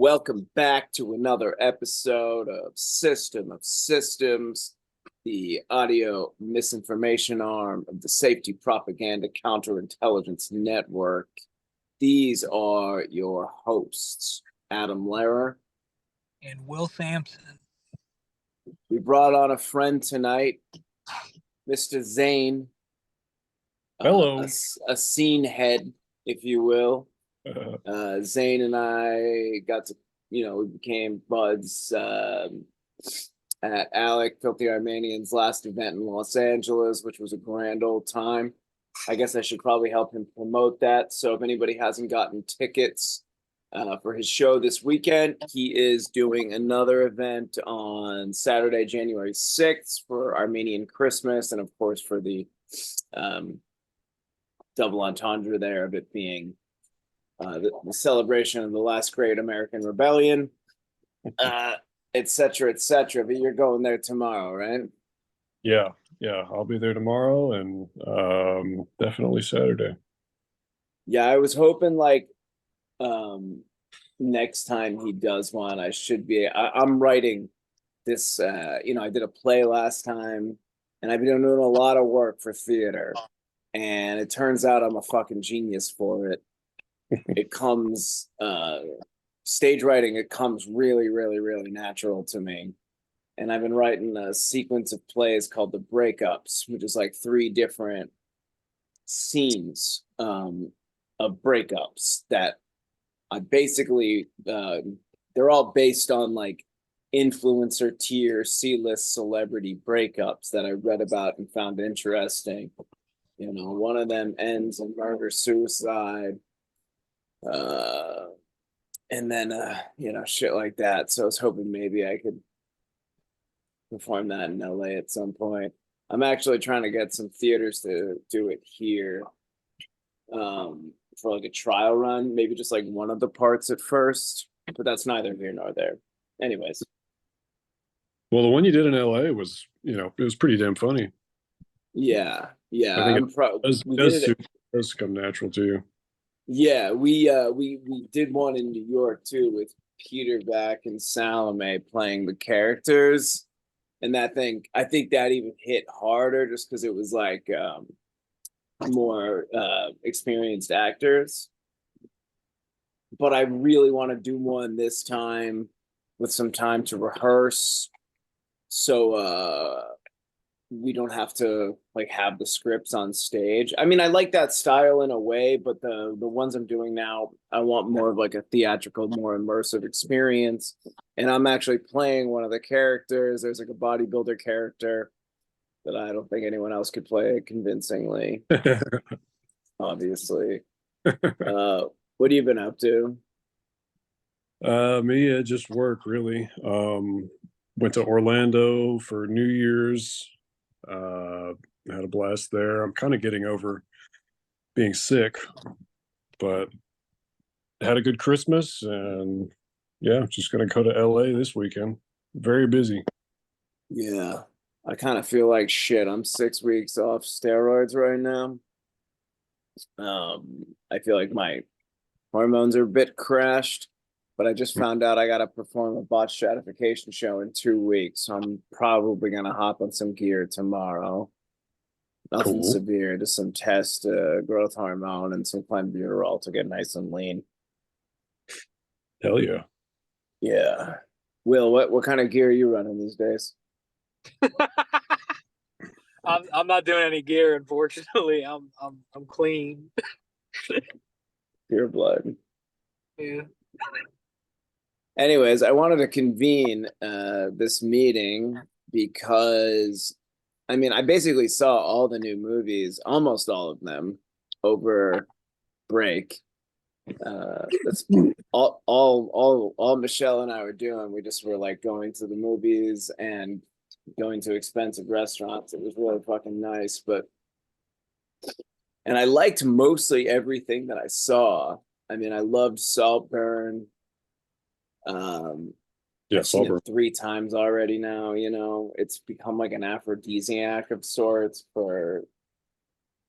Welcome back to another episode of System of Systems, the audio misinformation arm of the Safety Propaganda Counterintelligence Network. These are your hosts, Adam Lehrer and Will Sampson. We brought on a friend tonight, Mr. Zane. Hello. A scene head, if you will. Zane and I got to, we became buds at Alec, Filthy Armenian's last event in Los Angeles, which was a grand old time. I guess I should probably help him promote that. So if anybody hasn't gotten tickets for his show this weekend, he is doing another event on Saturday, January 6th for Armenian Christmas. And of course, for the double entendre there of it being the celebration of the last great American rebellion, et cetera, et cetera. But you're going there tomorrow, right? Yeah, I'll be there tomorrow and definitely Saturday. Yeah, I was hoping next time he does one, I should be. I'm writing this. I did a play last time, and I've been doing a lot of work for theater, and it turns out I'm a fucking genius for it. It comes stage writing. It comes really, really, really natural to me. And I've been writing a sequence of plays called The Breakups, which is like 3 different scenes of breakups that I basically, they're all based on like influencer tier C-list celebrity breakups that I read about and found interesting. One of them ends in murder-suicide. And then, shit like that. So I was hoping maybe I could perform that in LA at some point. I'm actually trying to get some theaters to do it here for like a trial run, maybe just like one of the parts at first, but that's neither here nor there. Anyways. Well, the one you did in LA was, it was pretty damn funny. Yeah. I think it does come natural to you. Yeah, we did one in New York too with Peter Vack and Salome playing the characters, and I think that even hit harder just because it was like more experienced actors. But I really want to do one this time with some time to rehearse, so we don't have to like have the scripts on stage. I mean, I like that style in a way, but the ones I'm doing now, I want more of like a theatrical, more immersive experience. And I'm actually playing one of the characters. There's like a bodybuilder character that I don't think anyone else could play convincingly. Obviously. What have you been up to? Me, just work really. Went to Orlando for New Year's. Had a blast there. I'm kind of getting over being sick, but had a good Christmas, and just gonna go to LA this weekend. Very busy. Yeah, I kind of feel like shit. I'm 6 weeks off steroids right now. I feel like my hormones are a bit crashed, but I just found out I got to perform a bot stratification show in 2 weeks. So I'm probably going to hop on some gear tomorrow. Nothing severe, just some test growth hormone and some clenbuterol to get nice and lean. Hell yeah. Yeah. Will, what kind of gear are you running these days? I'm not doing any gear, unfortunately. I'm clean. Pure blood. Yeah. Anyways, I wanted to convene this meeting because, I mean, I basically saw all the new movies, almost all of them, over break. That's all Michelle and I were doing. We just were like going to the movies and going to expensive restaurants. It was really fucking nice, and I liked mostly everything that I saw. I mean, I loved Saltburn. I've seen it 3 times already now. It's become like an aphrodisiac of sorts for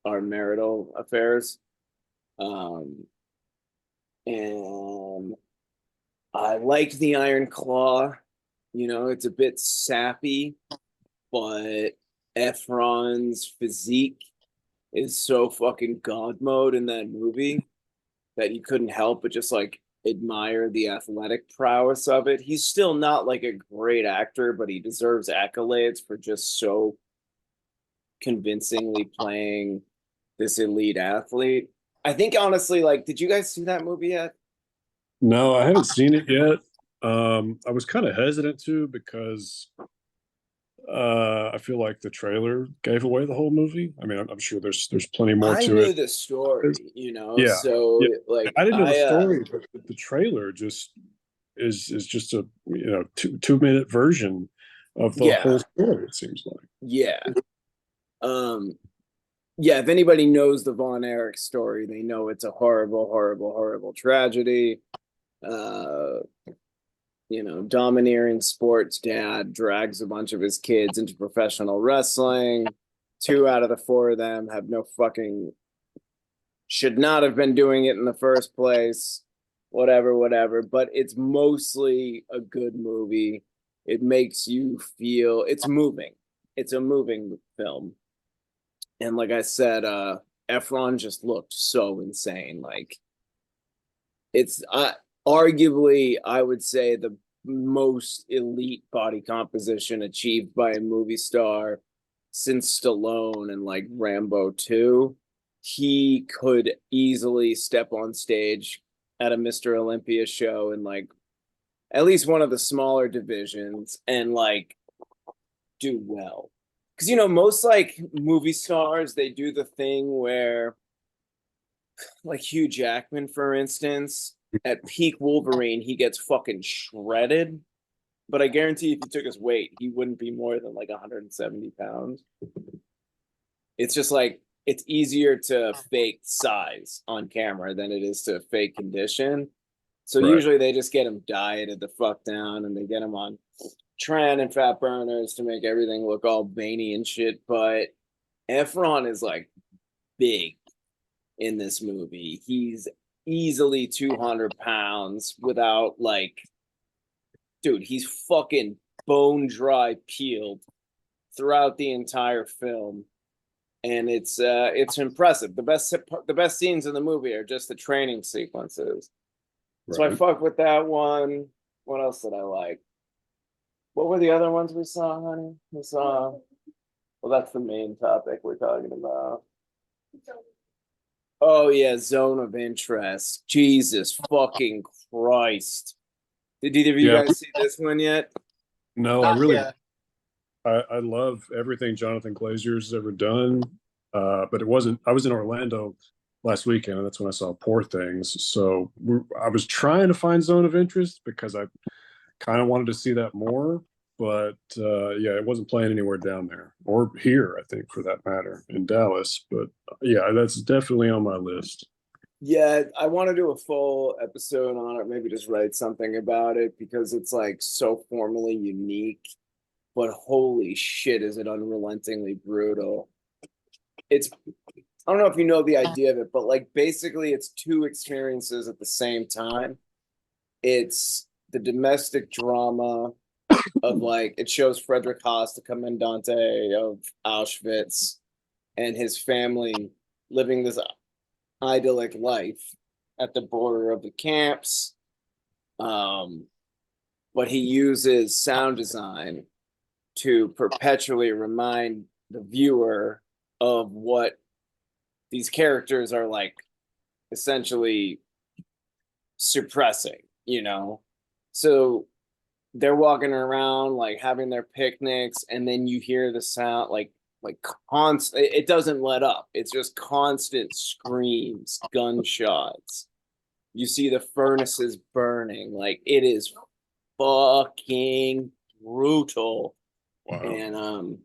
our marital affairs. And I liked the Iron Claw. You know, it's a bit sappy, but Efron's physique is so fucking god mode in that movie that you couldn't help but just like admire the athletic prowess of it. He's still not like a great actor, but he deserves accolades for just so convincingly playing this elite athlete. I think honestly, like, did you guys see that movie yet? No, I haven't seen it yet. I was kind of hesitant to because I feel like the trailer gave away the whole movie. I mean, I'm sure there's plenty more I to knew it. the story, you know, Yeah, so yeah. like I didn't know the story, but the trailer just is just a two minute version of the whole yeah, story. It seems like. yeah. Um yeah, if anybody knows the Von Erich story, they know it's a horrible, horrible, horrible tragedy. Uh you know, domineering sports dad drags a bunch of his kids into professional wrestling. Two out of the four of them have no fucking should not have been doing it in the first place. Whatever, whatever. But it's mostly a good movie. It makes you feel it's moving. It's a moving film. And like I said, Efron just looked so insane. Like it's arguably, I would say, the most elite body composition achieved by a movie star since Stallone and like Rambo 2. He could easily step on stage at a Mr. Olympia show in like at least one of the smaller divisions and like do well. Because you know, most like movie stars, they do the thing where like Hugh Jackman, for instance, at peak Wolverine, he gets fucking shredded. But I guarantee if he took his weight, he wouldn't be more than like 170 pounds. It's just like it's easier to fake size on camera than it is to fake condition. So Right. usually they just get him dieted the fuck down and they get him on tran and fat burners to make everything look all veiny and shit. But Efron is like big in this movie. He's easily 200 pounds without like, dude, he's fucking bone dry peeled throughout the entire film. And it's impressive. The best scenes in the movie are just the training sequences. So I Right. fuck with that one. What else did I like? What were the other ones we saw, honey? We saw. Well, that's the main topic we're talking about. Oh yeah, zone of interest. Jesus fucking Christ! Did either of you Yeah. guys see this one yet? No, I Not really yet. I love everything Jonathan Glazer's ever done. But it wasn't. I was in Orlando last weekend, and that's when I saw Poor Things. So I was trying to find Zone of Interest because I kind of wanted to see that more. But yeah, it wasn't playing anywhere down there or here, I think, for that matter, in Dallas. But yeah, that's definitely on my list. Yeah, I want to do a full episode on it. Maybe just write something about it because it's like so formally unique. But holy shit, is it unrelentingly brutal? It's I don't know if you know the idea of it, but like basically it's two experiences at the same time. It's the domestic drama of like it shows Frederick Haas, the commandante of Auschwitz, and his family living this idyllic life at the border of the camps. Um, but he uses sound design to perpetually remind the viewer of what these characters are like essentially suppressing, you know? So they're walking around like having their picnics and then you hear the sound like constant it doesn't let up. It's just constant screams, gunshots. You see the furnaces burning. Like it is fucking brutal. Wow. And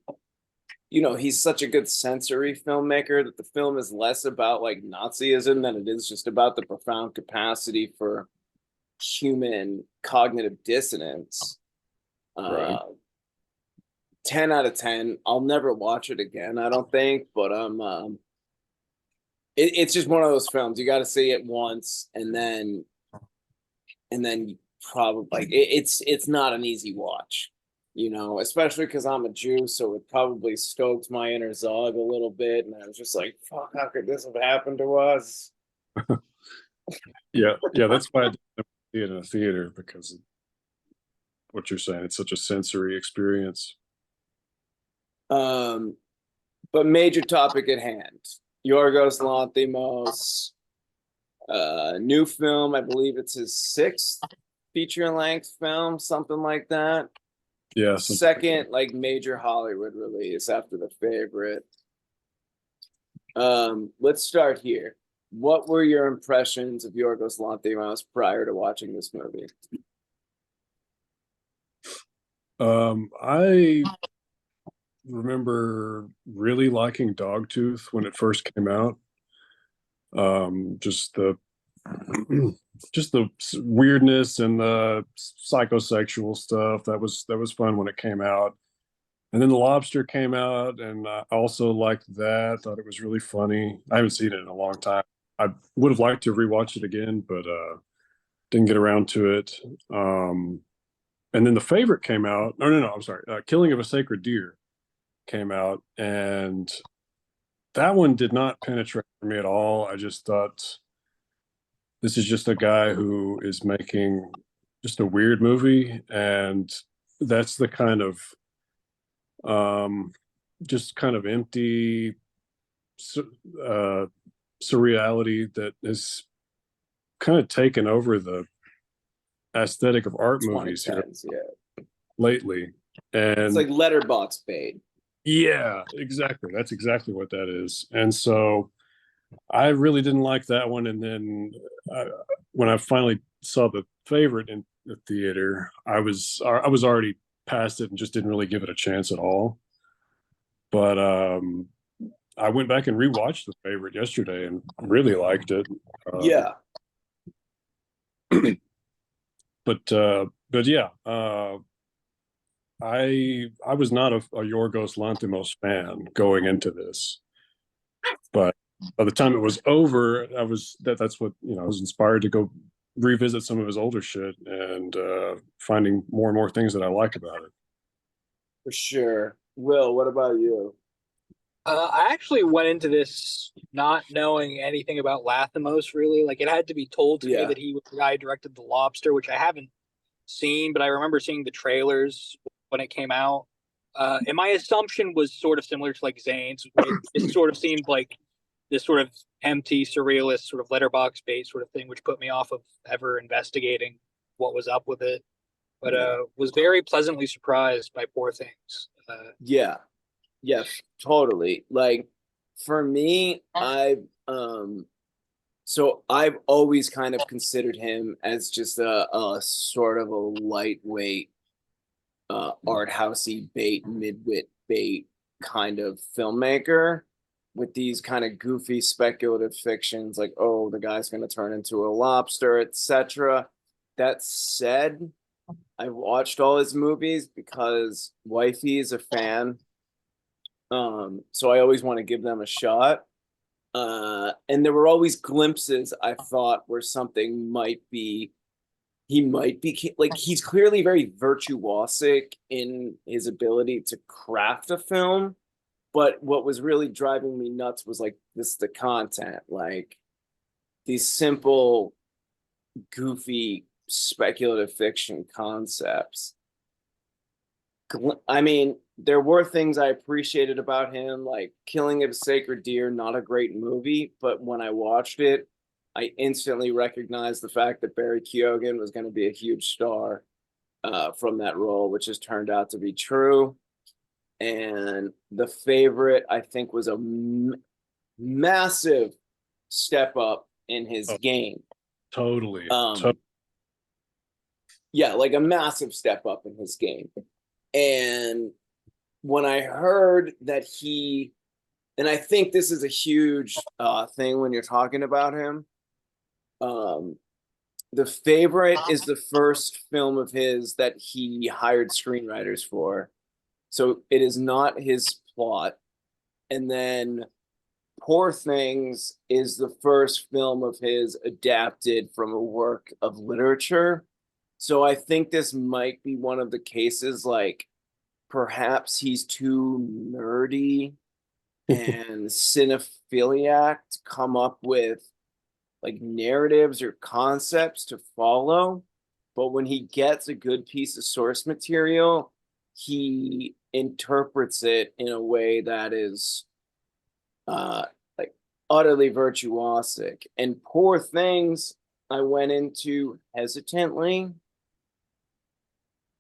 you know, he's such a good sensory filmmaker that the film is less about like Nazism than it is just about the profound capacity for human cognitive dissonance. Right. Uh, 10 out of 10. I'll never watch it again, I don't think, but it's just one of those films. You got to see it once and then probably like it's not an easy watch, you know, especially because I'm a Jew, so it probably stoked my inner Zog a little bit, and I was just like, "Fuck, how could this have happened to us?" Yeah, that's why I didn't see it in a theater, because of what you're saying, it's such a sensory experience. Um, but major topic at hand: Yorgos Lanthimos, new film. I believe it's his sixth feature-length film, something like that. Yeah, Second, like major Hollywood release after The Favorite. Let's start here. What were your impressions of Yorgos Lanthimos prior to watching this movie? I remember really liking Dogtooth when it first came out. Just the just the weirdness and the psychosexual stuff that was fun when it came out. And then The Lobster came out, and I also liked that. Thought it was really funny. I haven't seen it in a long time. I would have liked to rewatch it again, but didn't get around to it. And then The Favorite came out. No, I'm sorry. Killing of a Sacred Deer came out, and that one did not penetrate for me at all. I just thought, this is just a guy who is making just a weird movie, and that's the kind of just kind of empty uh, surreality that has kind of taken over the aesthetic of art movies here 2010s, yeah. lately. It's And like Letterboxd bait. yeah, exactly. That's exactly what that is. And so I really didn't like that one. And then uh, when I finally saw The Favorite in the theater, I was already past it and just didn't really give it a chance at all. But I went back and rewatched The Favorite yesterday and really liked it. Yeah. But yeah, I was not a Yorgos Lanthimos fan going into this, but by the time it was over, that's what, you know, I was inspired to go revisit some of his older shit, and finding more and more things that I like about it. For sure. Will, what about you? I actually went into this not knowing anything about Lathamos really. Like it had to be told to me Yeah. that he was the guy who directed The Lobster, which I haven't seen, but I remember seeing the trailers when it came out. And my assumption was sort of similar to like Zane's. It sort of seemed like this sort of empty, surrealist, sort of letterbox bait sort of thing, which put me off of ever investigating what was up with it. But was very pleasantly surprised by Poor Things. Yeah. Yes, totally. Like for me, I've always kind of considered him as just a sort of a lightweight art housey bait, midwit bait kind of filmmaker with these kind of goofy speculative fictions like, oh, the guy's going to turn into a lobster, etc. That said, I watched all his movies because wifey is a fan. So I always want to give them a shot. And there were always glimpses I thought where something might be, he might be like, he's clearly very virtuosic in his ability to craft a film. But what was really driving me nuts was like the content, like these simple, goofy, speculative fiction concepts. I mean, there were things I appreciated about him, like Killing of a Sacred Deer, not a great movie, but when I watched it, I instantly recognized the fact that Barry Keoghan was going to be a huge star from that role, which has turned out to be true. And The Favorite, I think, was a massive step up in his Oh, game. totally. Yeah, like a massive step up in his game. And when I heard that and I think this is a huge thing when you're talking about him, The Favorite is the first film of his that he hired screenwriters for. So it is not his plot. And then Poor Things is the first film of his adapted from a work of literature. So I think this might be one of the cases, like perhaps he's too nerdy and cinephiliac to come up with like narratives or concepts to follow. But when he gets a good piece of source material, he interprets it in a way that is like utterly virtuosic. And Poor Things, I went into hesitantly,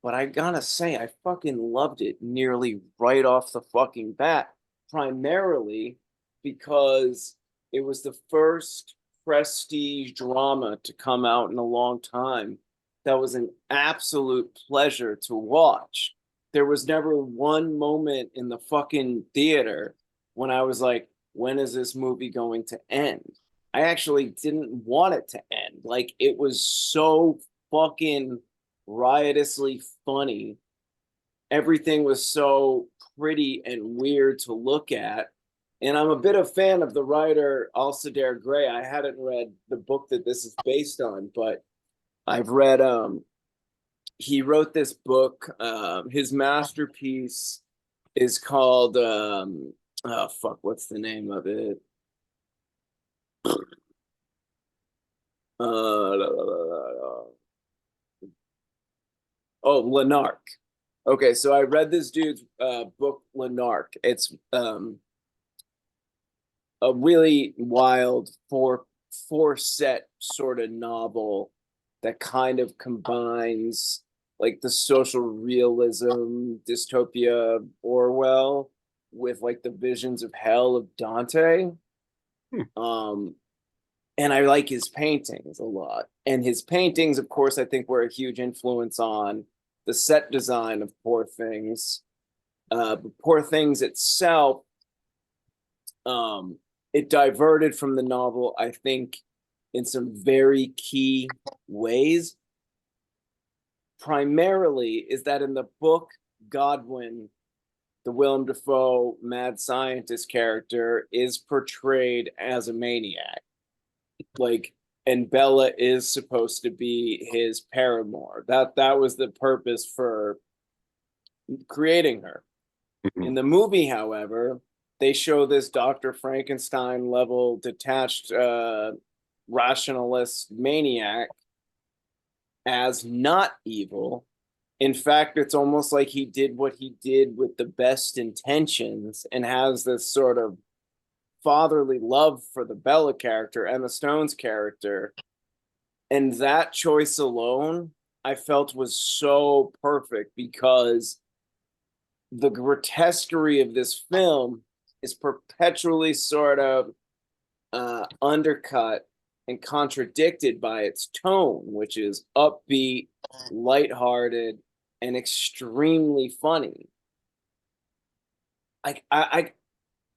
but I gotta say, I fucking loved it nearly right off the fucking bat, primarily because it was the first prestige drama to come out in a long time that was an absolute pleasure to watch. There was never one moment in the fucking theater when I was like, when is this movie going to end? I actually didn't want it to end. Like, it was so fucking riotously funny. Everything was so pretty and weird to look at. And I'm a bit of a fan of the writer Alsadair Gray. I hadn't read the book that this is based on, but I've read he wrote this book. His masterpiece is called oh fuck, what's the name of it? Oh, Lanark. Okay, so I read this dude's book, Lanark. It's a really wild four set sort of novel that kind of combines like the social realism dystopia Orwell with like the visions of hell of Dante. Um, and I like his paintings a lot. And his paintings, of course, I think were a huge influence on the set design of Poor Things. But Poor Things itself, it diverted from the novel, I think, in some very key ways. Primarily is that in the book, Godwin, the Willem Dafoe mad scientist character, is portrayed as a maniac. Like, and Bella is supposed to be his paramour. That was the purpose for creating her. In the movie, however, they show this Dr. Frankenstein level detached rationalist maniac as not evil. In fact, it's almost like he did what he did with the best intentions and has this sort of fatherly love for the Bella character, Emma Stone's character. And that choice alone, I felt was so perfect because the grotesquerie of this film is perpetually sort of undercut and contradicted by its tone, which is upbeat, lighthearted, and extremely funny. I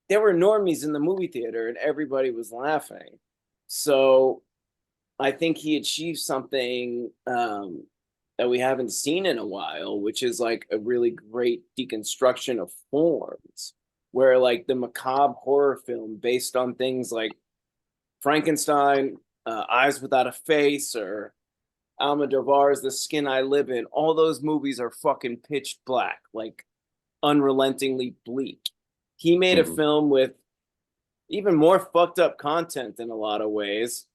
there were normies in the movie theater and everybody was laughing. So I think he achieved something that we haven't seen in a while, which is like a really great deconstruction of forms, where like the macabre horror film based on things like Frankenstein, Eyes Without a Face, or Almodovar's The Skin I Live In, all those movies are fucking pitch black, like unrelentingly bleak. He made a film with even more fucked up content in a lot of ways,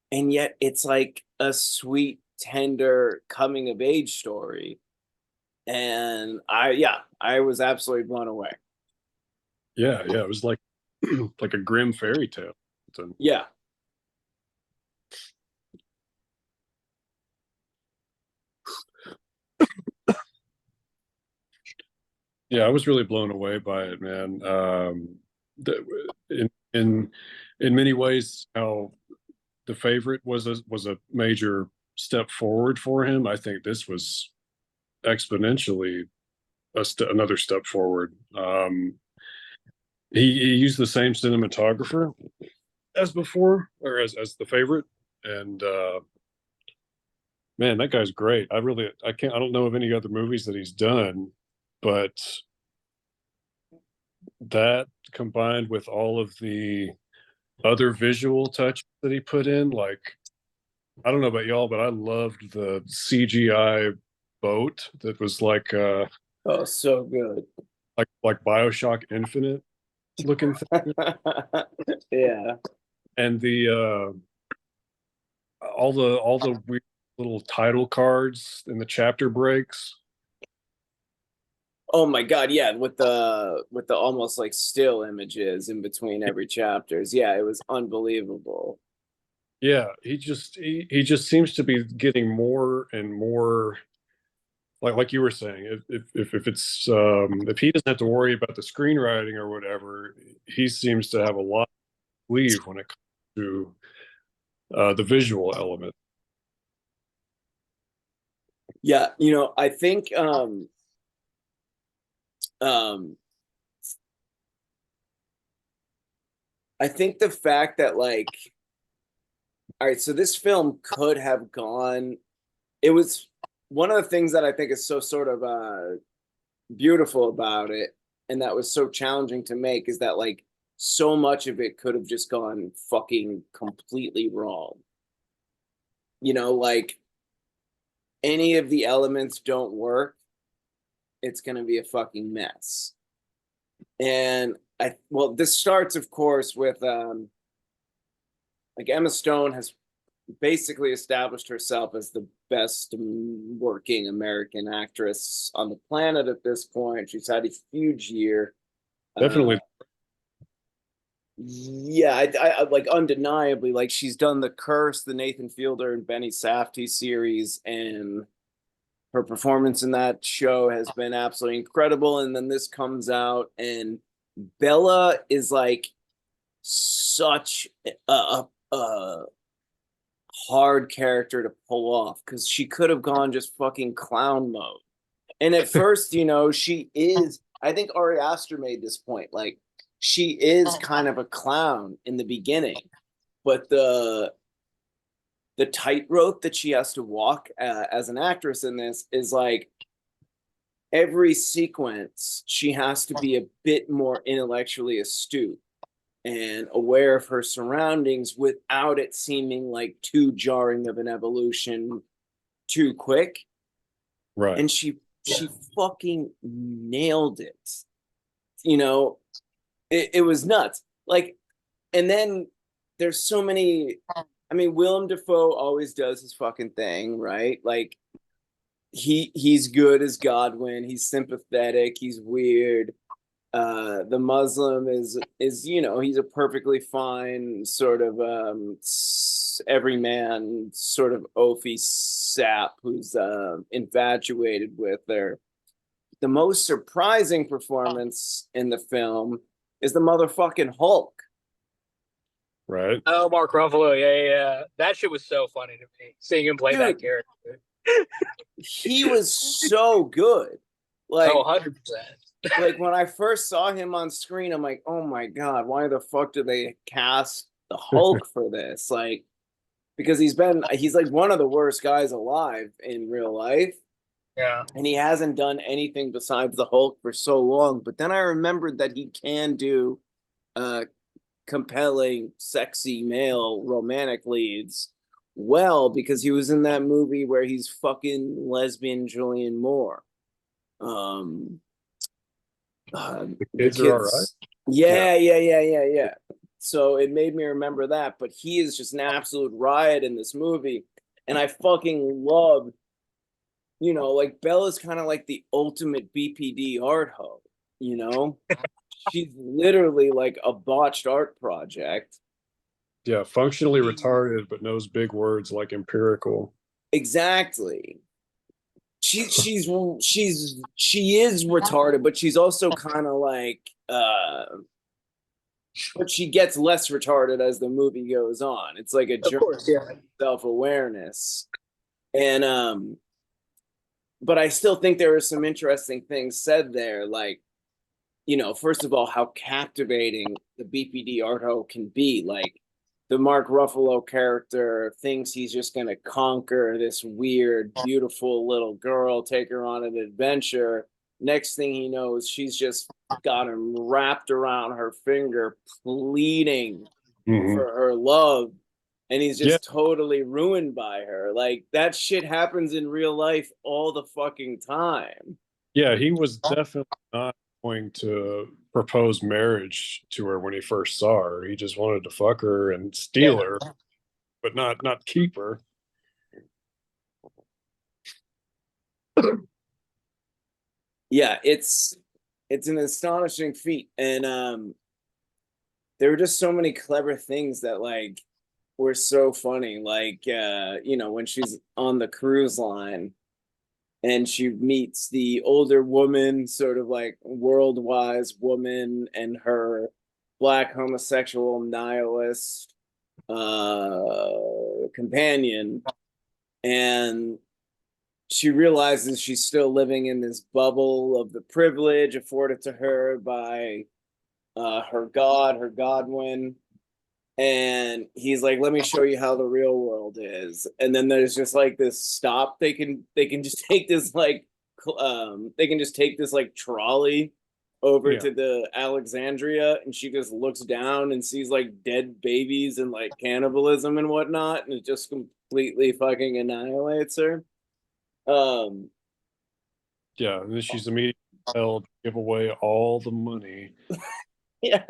and yet it's like a sweet, tender coming of age story. And I was absolutely blown away. Yeah, it was like like a grim fairy tale. Yeah. Yeah, I was really blown away by it, man. In in many ways, how The Favorite was a major step forward for him. I think this was exponentially another step forward. He used the same cinematographer as before, or as The Favorite, and man, that guy's great. I don't know of any other movies that he's done, but that combined with all of the other visual touch that he put in, like I don't know about y'all, but I loved the CGI boat that was Oh, so good. like BioShock Infinite looking thing, Yeah. and the all the weird little title cards and the chapter breaks. Oh my God, yeah, with the almost like still images in between every chapters. Yeah, it was unbelievable. Yeah, he just seems to be getting more and more like you were saying. If it's if he doesn't have to worry about the screenwriting or whatever, he seems to have a lot to leave when it comes to the visual element. Yeah, I think um I think the fact that like all right, so this film could have gone it was one of the things that I think is so sort of beautiful about it and that was so challenging to make is that like so much of it could have just gone fucking completely wrong. Like any of the elements don't work, it's going to be a fucking mess. And this starts of course with like Emma Stone has basically established herself as the best working American actress on the planet at this point. She's had a huge year. Definitely. Yeah, I like undeniably like she's done The Curse, the Nathan Fielder and Benny Safdie series, and her performance in that show has been absolutely incredible. And then this comes out, and Bella is like such a hard character to pull off because she could have gone just fucking clown mode. And at first, she is. I think Ari Aster made this point. Like, she is kind of a clown in the beginning, but the tightrope that she has to walk as an actress in this is like every sequence she has to be a bit more intellectually astute and aware of her surroundings without it seeming like too jarring of an evolution too quick. Right. And she fucking nailed it. It was nuts. Like, and then there's so many. I mean, Willem Dafoe always does his fucking thing, right? Like, he's good as Godwin. He's sympathetic. He's weird. The Muslim is he's a perfectly fine sort of everyman sort of oafy sap who's infatuated with her. The most surprising performance in the film is the motherfucking Hulk. Right. Oh, Mark Ruffalo, yeah. That shit was so funny to me, seeing him play that character. He was so good. Like, 100%. Like when I first saw him on screen, I'm like, oh my God, why the fuck did they cast the Hulk for this? Like, because he's like one of the worst guys alive in real life. Yeah. And he hasn't done anything besides the Hulk for so long. But then I remembered that he can do compelling, sexy male romantic leads well because he was in that movie where he's fucking lesbian Julianne Moore. The kids are all right. Yeah. So it made me remember that, but he is just an absolute riot in this movie, and I fucking love, like Bella's kind of like the ultimate BPD art hoe, she's literally like a botched art project. Yeah, functionally retarded, but knows big words like empirical. Exactly. She is retarded, but she's also kind of like but she gets less retarded as the movie goes on. It's like a journey of self-awareness. And but I still think there are some interesting things said there, like, first of all, how captivating the BPD Arto can be. Like, the Mark Ruffalo character thinks he's just going to conquer this weird, beautiful little girl, take her on an adventure. Next thing he knows, she's just got him wrapped around her finger, pleading for her love. and he's just totally ruined by her. Like that shit happens in real life all the fucking time. Yeah, he was definitely not going to propose marriage to her when he first saw her. He just wanted to fuck her and steal her, but not keep her. Yeah, it's an astonishing feat, and there were just so many clever things that like were so funny. Like you know, when she's on the cruise line and she meets the older woman, sort of like world-wise woman, and her black homosexual nihilist companion, and she realizes she's still living in this bubble of the privilege afforded to her by her god, her godwin. And he's like, let me show you how the real world is. And then there's just like this stop. They can just take this like they can just take this like trolley over to the Alexandria, and she just looks down and sees like dead babies and like cannibalism and whatnot, and it just completely fucking annihilates her. Yeah, and then she's immediately held to give away all the money. Yeah.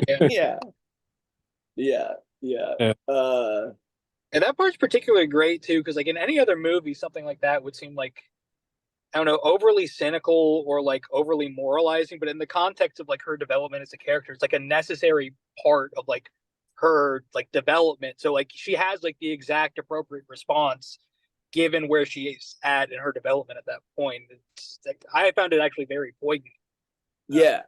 Yeah. Yeah. Yeah. Yeah. And that part's particularly great too, because like in any other movie, something like that would seem like, I don't know, overly cynical or like overly moralizing. But in the context of like her development as a character, it's like a necessary part of like her like development. So like she has like the exact appropriate response given where she is at in her development at that point. It's like, I found it actually very poignant. Yeah.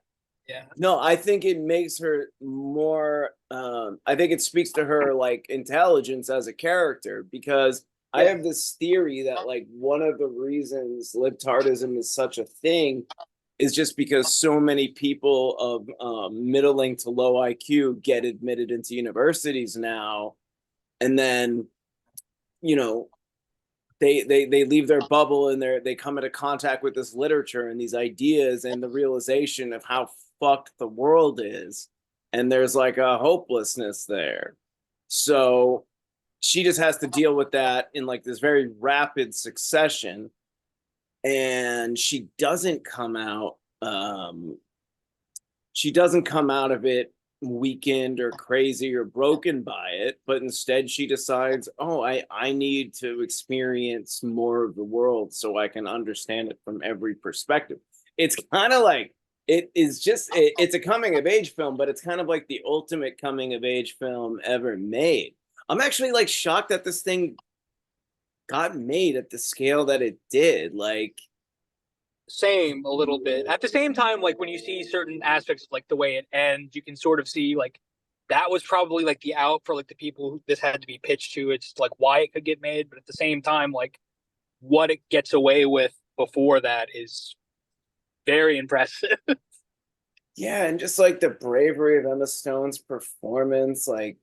Yeah. No, I think it makes her more I think it speaks to her like intelligence as a character, because I have this theory that like one of the reasons libtardism is such a thing is just because so many people of middling to low IQ get admitted into universities now, and then you know they leave their bubble and they come into contact with this literature and these ideas and the realization of how fucked the world is, and there's like a hopelessness there. So she just has to deal with that in like this very rapid succession, and she doesn't come out of it weakened or crazy or broken by it, but instead she decides, oh, I need to experience more of the world so I can understand it from every perspective. It's kind of like it's a coming of age film, but it's kind of like the ultimate coming of age film ever made. I'm actually like shocked that this thing got made at the scale that it did. Like, same a little bit. At the same time, like when you see certain aspects of like the way it ends, you can sort of see like that was probably like the out for like the people who this had to be pitched to. It's like why it could get made, but at the same time, like what it gets away with before that is very impressive. yeah, and just like the bravery of Emma Stone's performance, like,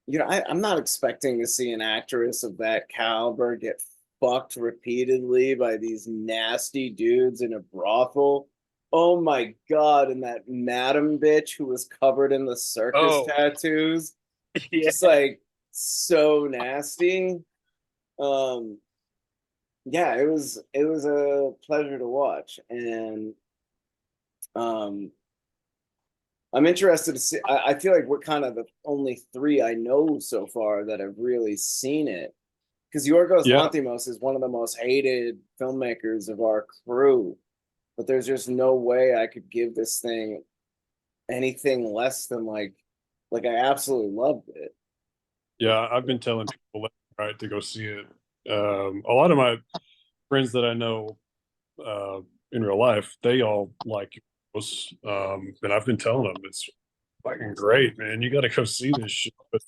you know, I'm not expecting to see an actress of that caliber get fucked repeatedly by these nasty dudes in a brothel. Oh my god, and that madam bitch who was covered in the circus tattoos. Yeah. Just like so nasty. Yeah, it was a pleasure to watch. And I'm interested to see. I feel like we're kind of the only three I know so far that have really seen it. Because Yorgos Lanthimos is one of the most hated filmmakers of our crew, but there's just no way I could give this thing anything less than like I absolutely loved it. Yeah, I've been telling people left and right to go see it. A lot of my friends that I know in real life, they all like it. And I've been telling them it's fucking great, man. You got to go see this shit. But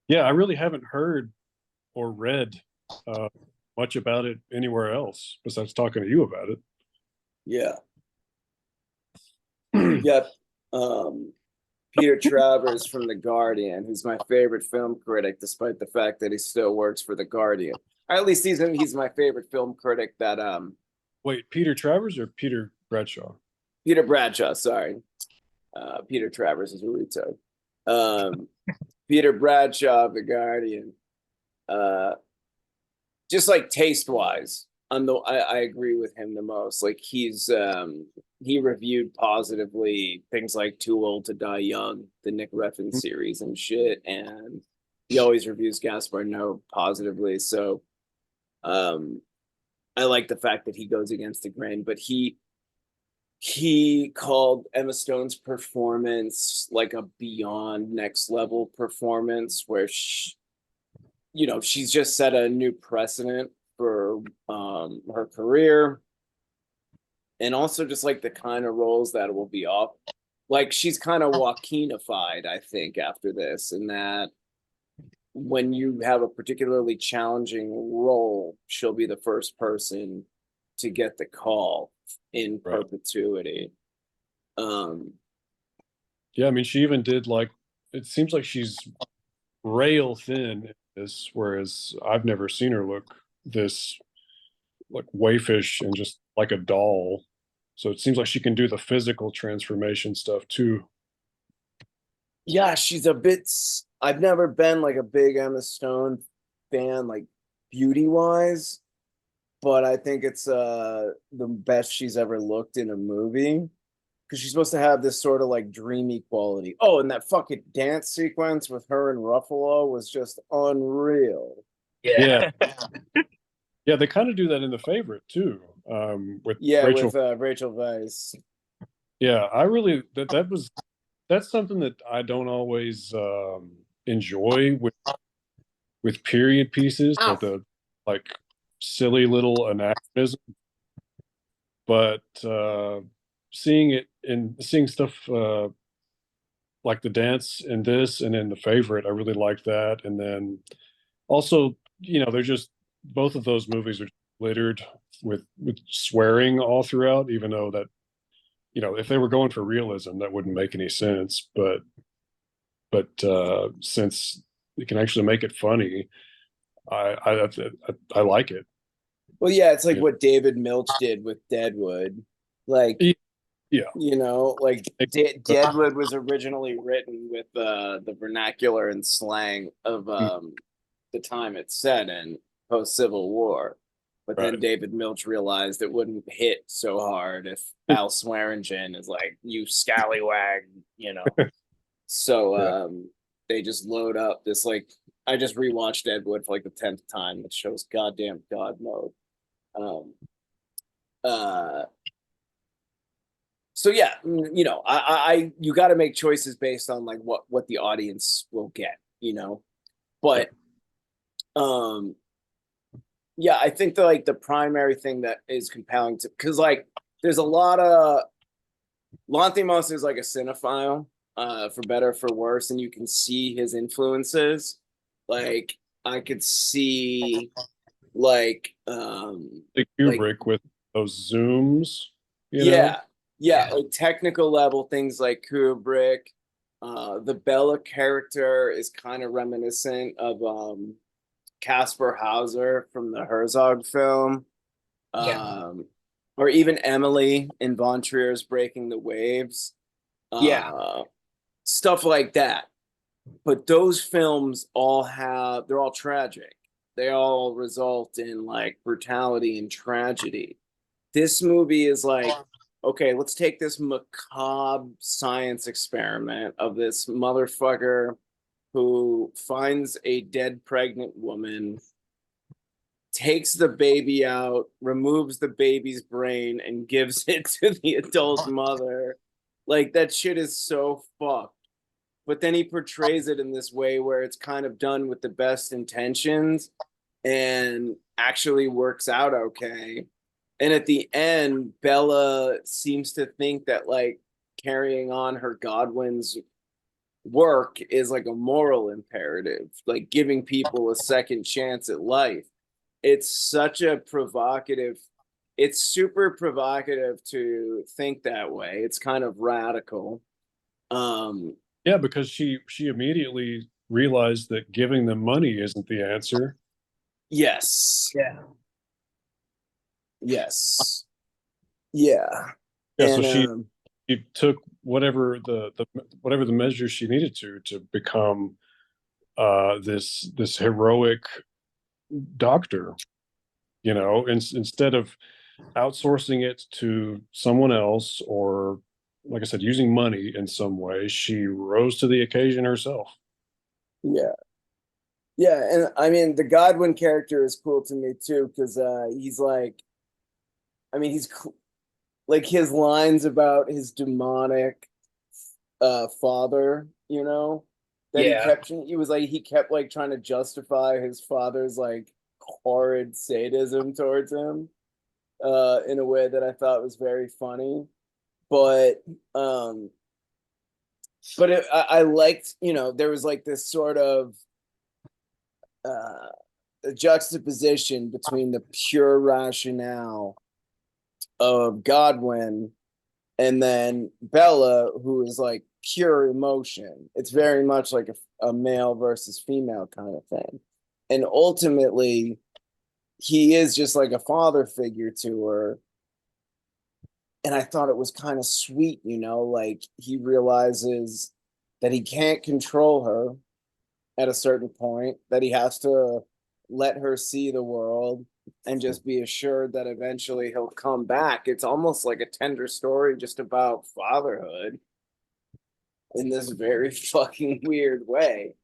yeah, I really haven't heard or read uh, much about it anywhere else besides talking to you about it. Yeah. Yep. Peter Travers from The Guardian, who's my favorite film critic, despite the fact that he still works for The Guardian. Or at least he's my favorite film critic that Wait, Peter Travers or Peter Bradshaw? Peter Bradshaw, sorry. Peter Travers is a retard. Peter Bradshaw of The Guardian. Just like taste wise, I agree with him the most. Like he reviewed positively things like Too Old to Die Young, the Nick Refn series and shit, and he always reviews Gaspar Noé positively. So I like the fact that he goes against the grain, but he called Emma Stone's performance like a beyond next level performance where she's just set a new precedent for her career, and also just like the kind of roles that will be off. Like she's kind of Joaquinified, I think, after this, and that when you have a particularly challenging role, she'll be the first person to get the call in perpetuity. Yeah, I mean, she even did like, it seems like she's rail thin in this, whereas I've never seen her look this like waifish and just like a doll. So it seems like she can do the physical transformation stuff too. Yeah, she's a bit. I've never been like a big Emma Stone fan, like beauty wise, but I think it's the best she's ever looked in a movie because she's supposed to have this sort of like dreamy quality. Oh, and that fucking dance sequence with her and Ruffalo was just unreal. Yeah. Yeah, they kind of do that in The Favorite too. With Rachel. With Rachel Weisz. Yeah, I really that's something that I don't always enjoy with period pieces, the like silly little anachronism. But seeing stuff like the dance in this and in The Favorite, I really like that. And then also, they're just both of those movies are littered with swearing all throughout, even though that, if they were going for realism, that wouldn't make any sense. But since you can actually make it funny, I like it. Well, yeah, it's like what David Milch did with Deadwood. Like, yeah, like Deadwood was originally written with the vernacular and slang of the time it's set in, post Civil War. But then David Milch realized it wouldn't hit so hard if Al Swearingen is like, you scallywag, So they just load up this, like, I just rewatched Deadwood for like the 10th time. It shows goddamn God mode. So yeah, you got to make choices based on like what the audience will get, but yeah, I think that like the primary thing that is compelling to, because like there's a lot of Lanthimos is like a cinephile, for better or for worse, and you can see his influences. Like I could see like the Kubrick with those zooms, yeah, like technical level things like Kubrick. The Bella character is kind of reminiscent of Caspar Hauser from the Herzog film. Or even Emily in Von Trier's Breaking the Waves. Stuff like that. But those films they're all tragic. They all result in like brutality and tragedy. This movie is like, okay, let's take this macabre science experiment of this motherfucker who finds a dead pregnant woman, takes the baby out, removes the baby's brain, and gives it to the adult mother. Like, that shit is so fucked. But then he portrays it in this way where it's kind of done with the best intentions and actually works out okay. And at the end, Bella seems to think that like carrying on her Godwin's work is like a moral imperative, like giving people a second chance at life. It's super provocative to think that way. It's kind of radical. Yeah, because she immediately realized that giving them money isn't the answer. Yes. Yeah. Yes. Yeah. Yeah. And, so she took whatever the measures she needed to become this heroic doctor, instead of outsourcing it to someone else, or like I said, using money in some way, she rose to the occasion herself. Yeah. Yeah, and I mean the Godwin character is cool to me too because he's like, I mean like his lines about his demonic father, that Yeah. he kept like trying to justify his father's like horrid sadism towards him in a way that I thought was very funny. But I liked, there was like this sort of a juxtaposition between the pure rationale of Godwin and then Bella, who is like pure emotion. It's very much like a male versus female kind of thing. And ultimately, he is just like a father figure to her. And I thought it was kind of sweet, like he realizes that he can't control her at a certain point, that he has to let her see the world and just be assured that eventually he'll come back. It's almost like a tender story just about fatherhood in this very fucking weird way.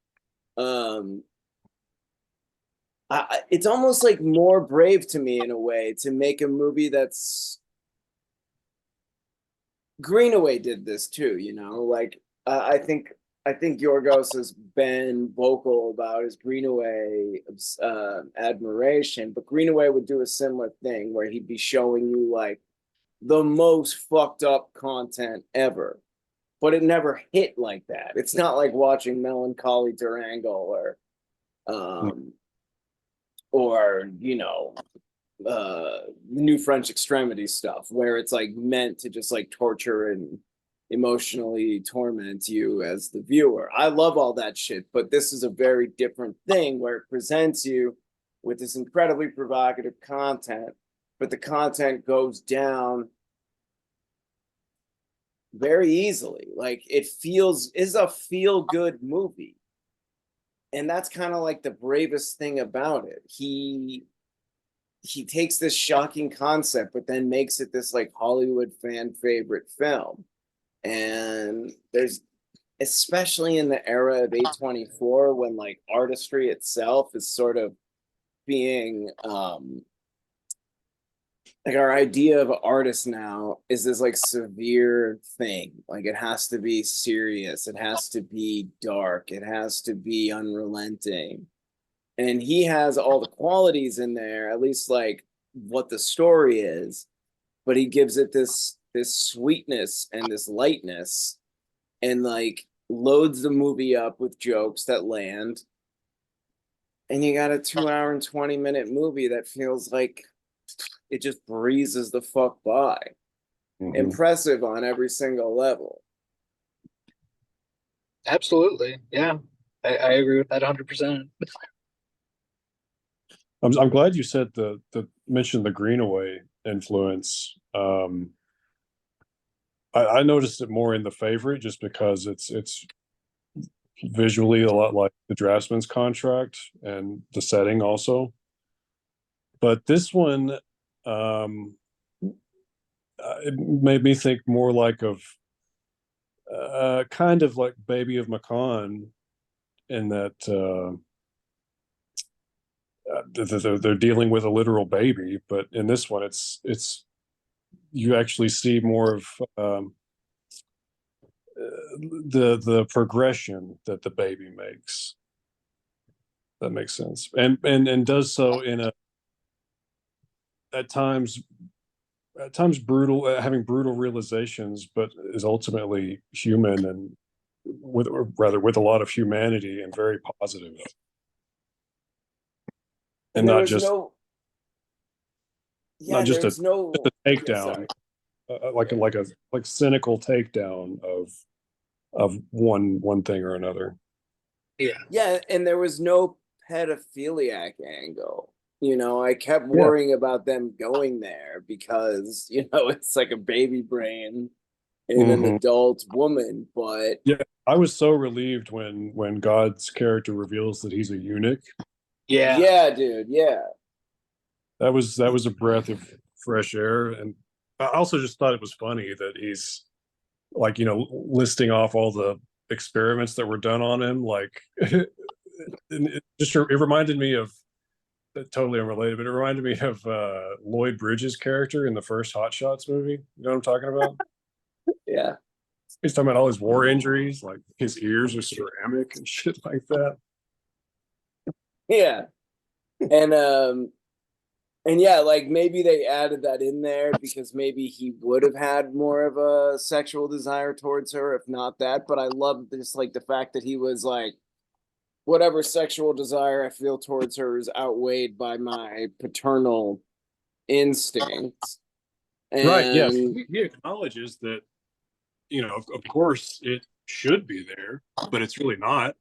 It's almost like more brave to me in a way to make a movie that's Greenaway did this too, like I think Yorgos has been vocal about his Greenaway admiration, but Greenaway would do a similar thing where he'd be showing you like the most fucked up content ever, but it never hit like that. It's not like watching Melancholy Durango or New French Extremity stuff where it's like meant to just like torture and emotionally torment you as the viewer. I love all that shit, but this is a very different thing where it presents you with this incredibly provocative content, but the content goes down very easily. Like is a feel good movie. And that's kind of like the bravest thing about it. He takes this shocking concept, but then makes it this like Hollywood fan favorite film. And there's, especially in the era of A24, when like artistry itself is sort of being like our idea of an artist now is this like severe thing. Like it has to be serious, it has to be dark, it has to be unrelenting. And he has all the qualities in there, at least like what the story is, but he gives it this sweetness and this lightness, and like loads the movie up with jokes that land, and you got a 2 hour and 20-minute movie that feels like it just breezes the fuck by. Impressive on every single level. Absolutely. Yeah. I agree with that 100%. I'm glad you said the mentioned the Greenaway influence. I noticed it more in The Favorite just because it's visually a lot like The Draftsman's Contract and the setting also. But this one, it made me think more like of kind of like Baby of Macon, in that they're dealing with a literal baby, but in this one, it's you actually see more of the progression that the baby makes. That makes sense, and does so in a at times brutal, having brutal realizations, but is ultimately human and with a lot of humanity and very positive, and there not was just no not just a, there's no just a yeah, takedown, sorry. like cynical takedown of one thing or another. Yeah, and there was no pedophiliac angle. I kept worrying about them going there because, it's like a baby brain in an adult woman. But yeah, I was so relieved when God's character reveals that he's a eunuch. yeah, dude, yeah. That was a breath of fresh air. And I also just thought it was funny that he's like, listing off all the experiments that were done on him. Like, it reminded me of, totally unrelated, but it reminded me of Lloyd Bridges' character in the first Hot Shots movie. You know what I'm talking about? Yeah. He's talking about all his war injuries, like his ears are ceramic and shit like that. Yeah. And yeah, like maybe they added that in there because maybe he would have had more of a sexual desire towards her, if not that. But I love just like the fact that he was like, whatever sexual desire I feel towards her is outweighed by my paternal instincts. Right. Yeah. And He acknowledges that, of course it should be there, but it's really not.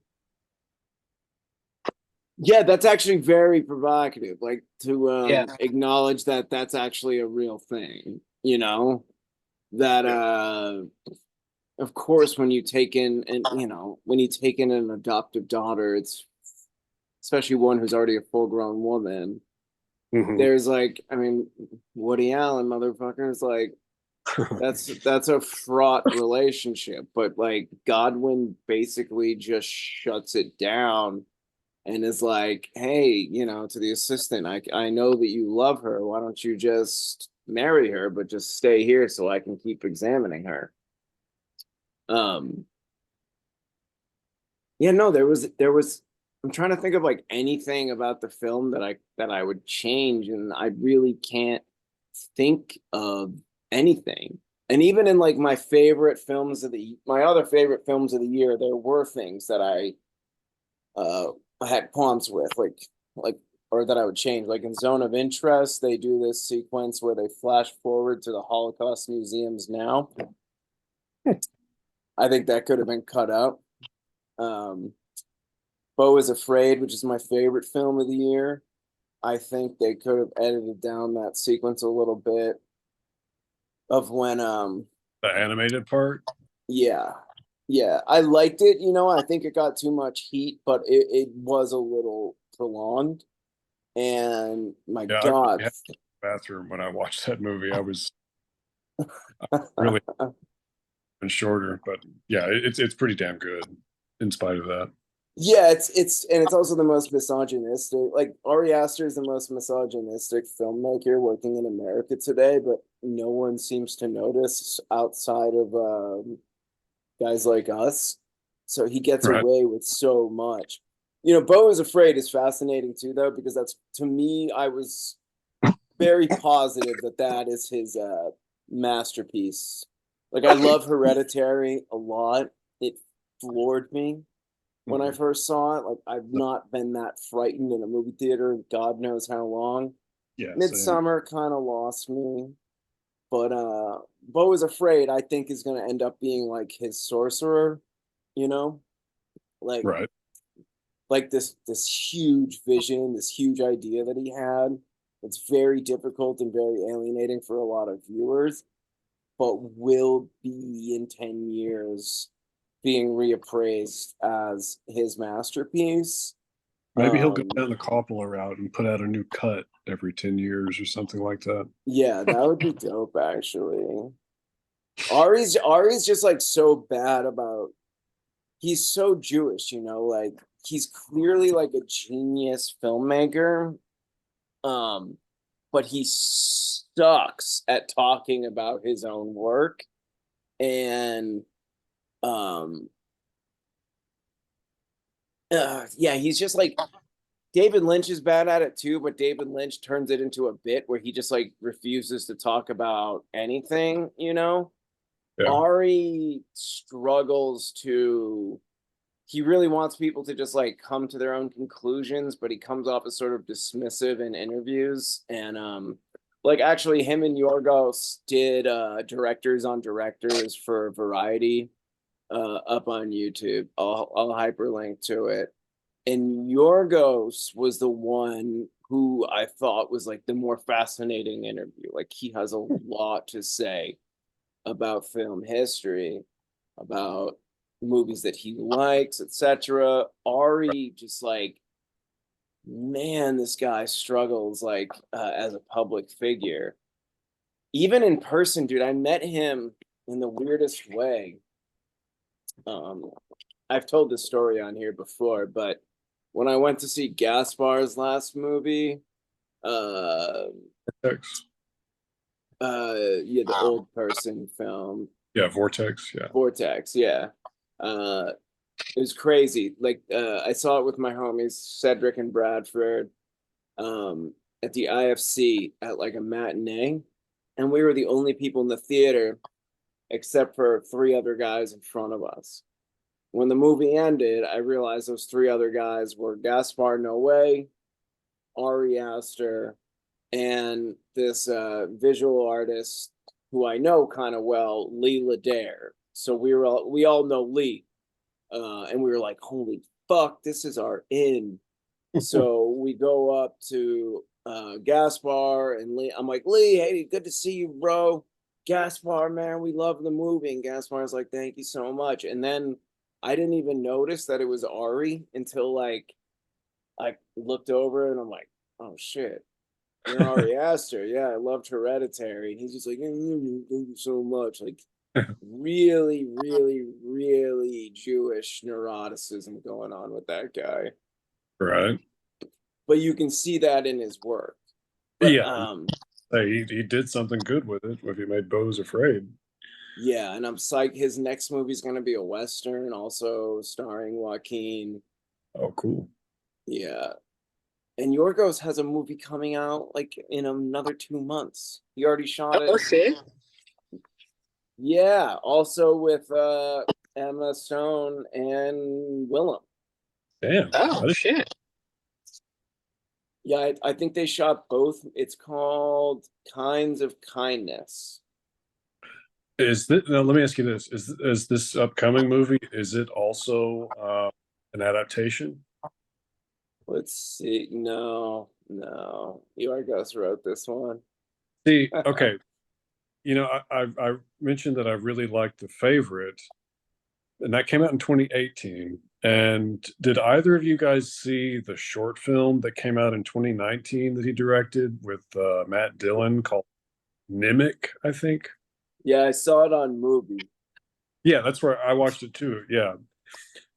yeah, that's actually very provocative. Like to Yeah. acknowledge that that's actually a real thing, that of course when you take in an adoptive daughter, it's especially one who's already a full-grown woman. Mhm. There's like, I mean, Woody Allen, motherfucker, is like that's a fraught relationship, but like Godwin basically just shuts it down and is like, hey, to the assistant, I know that you love her. Why don't you just marry her, but just stay here so I can keep examining her? Yeah, no, there was I'm trying to think of like anything about the film that I would change, and I really can't think of anything. And even in like my other favorite films of the year, there were things that uh I had qualms with, like or that I would change. Like in Zone of Interest, they do this sequence where they flash forward to the Holocaust museums now. I think that could have been cut out. Um, Beau is Afraid, which is my favorite film of the year. I think they could have edited down that sequence a little bit of when The animated part. yeah. Yeah. I liked it, I think it got too much heat, but it was a little prolonged. And my Yeah, I really God. had the bathroom when I watched that movie. I was really shorter, but yeah, it's pretty damn good in spite of that. Yeah, it's also the most misogynistic. Like Ari Aster is the most misogynistic filmmaker working in America today, but no one seems to notice outside of guys like us. So he gets Right. away with so much. Beau is Afraid is fascinating too, though, because that's, to me, I was very positive that is his masterpiece. Like I love Hereditary a lot. It floored me when I first saw it. Like I've not been that frightened in a movie theater in God knows how long. Yeah, same. Midsummer kind of lost me, but Beau is Afraid, I think, is going to end up being like his Sorcerer, you know, like Right. this huge vision, this huge idea that he had. It's very difficult and very alienating for a lot of viewers, but will be in 10 years being reappraised as his masterpiece. Maybe he'll go down the Coppola route and put out a new cut every 10 years or something like that. Yeah, that would be dope, actually. Ari's just like so bad about, he's so Jewish, like he's clearly like a genius filmmaker. But he sucks at talking about his own work. And um yeah, he's just like, David Lynch is bad at it too, but David Lynch turns it into a bit where he just like refuses to talk about anything. Yeah. Ari struggles to, he really wants people to just like come to their own conclusions, but he comes off as sort of dismissive in interviews. And like actually him and Yorgos did directors on directors for Variety up on YouTube. I'll hyperlink to it. And Yorgos was the one who I thought was like the more fascinating interview. Like he has a lot to say about film history, about movies that he likes, etc. Ari just like, man, this guy struggles like as a public figure. Even in person, dude, I met him in the weirdest way. I've told this story on here before, but when I went to see Gaspar's last movie, Vortex. Yeah, the old person film. Yeah, Vortex. Yeah. Vortex, yeah. It was crazy. Like I saw it with my homies Cedric and Bradford at the IFC at like a matinee, and we were the only people in the theater except for 3 other guys in front of us. When the movie ended, I realized those 3 other guys were Gaspar Noé, Ari Aster, and this visual artist who I know kind of well, Lee Ladair. So we all know Lee, and we were like, "Holy fuck, this is our in." So we go up to Gaspar and Lee. I'm like, "Lee, hey, good to see you, bro." Gaspar, man, we love the movie. And Gaspar's like, "Thank you so much." And then I didn't even notice that it was Ari until like I looked over and I'm like, "Oh shit, you're Ari Aster." Yeah, I loved Hereditary. And he's just like, "Thank you so much." Like really, really, really Jewish neuroticism going on with that guy. Right. But you can see that in his work. But, Yeah. Hey, he did something good with it if he made Beau's Afraid. yeah, and I'm psyched. His next movie is going to be a Western, also starring Joaquin. Oh, cool. Yeah. And Yorgos has a movie coming out like in another 2 months. He already shot it. Oh shit! Yeah, also with Emma Stone and Willem. Damn. Oh shit! Yeah, I think they shot both. It's called Kinds of Kindness. Now, let me ask you this: is this upcoming movie? Is it also an adaptation? Let's see. No. Yorgos wrote this one. See, okay, I mentioned that I really liked The Favorite, and that came out in 2018. And did either of you guys see the short film that came out in 2019 that he directed with Matt Dillon called Mimic, I think? Yeah, I saw it on Movie. Yeah, that's where I watched it too. Yeah.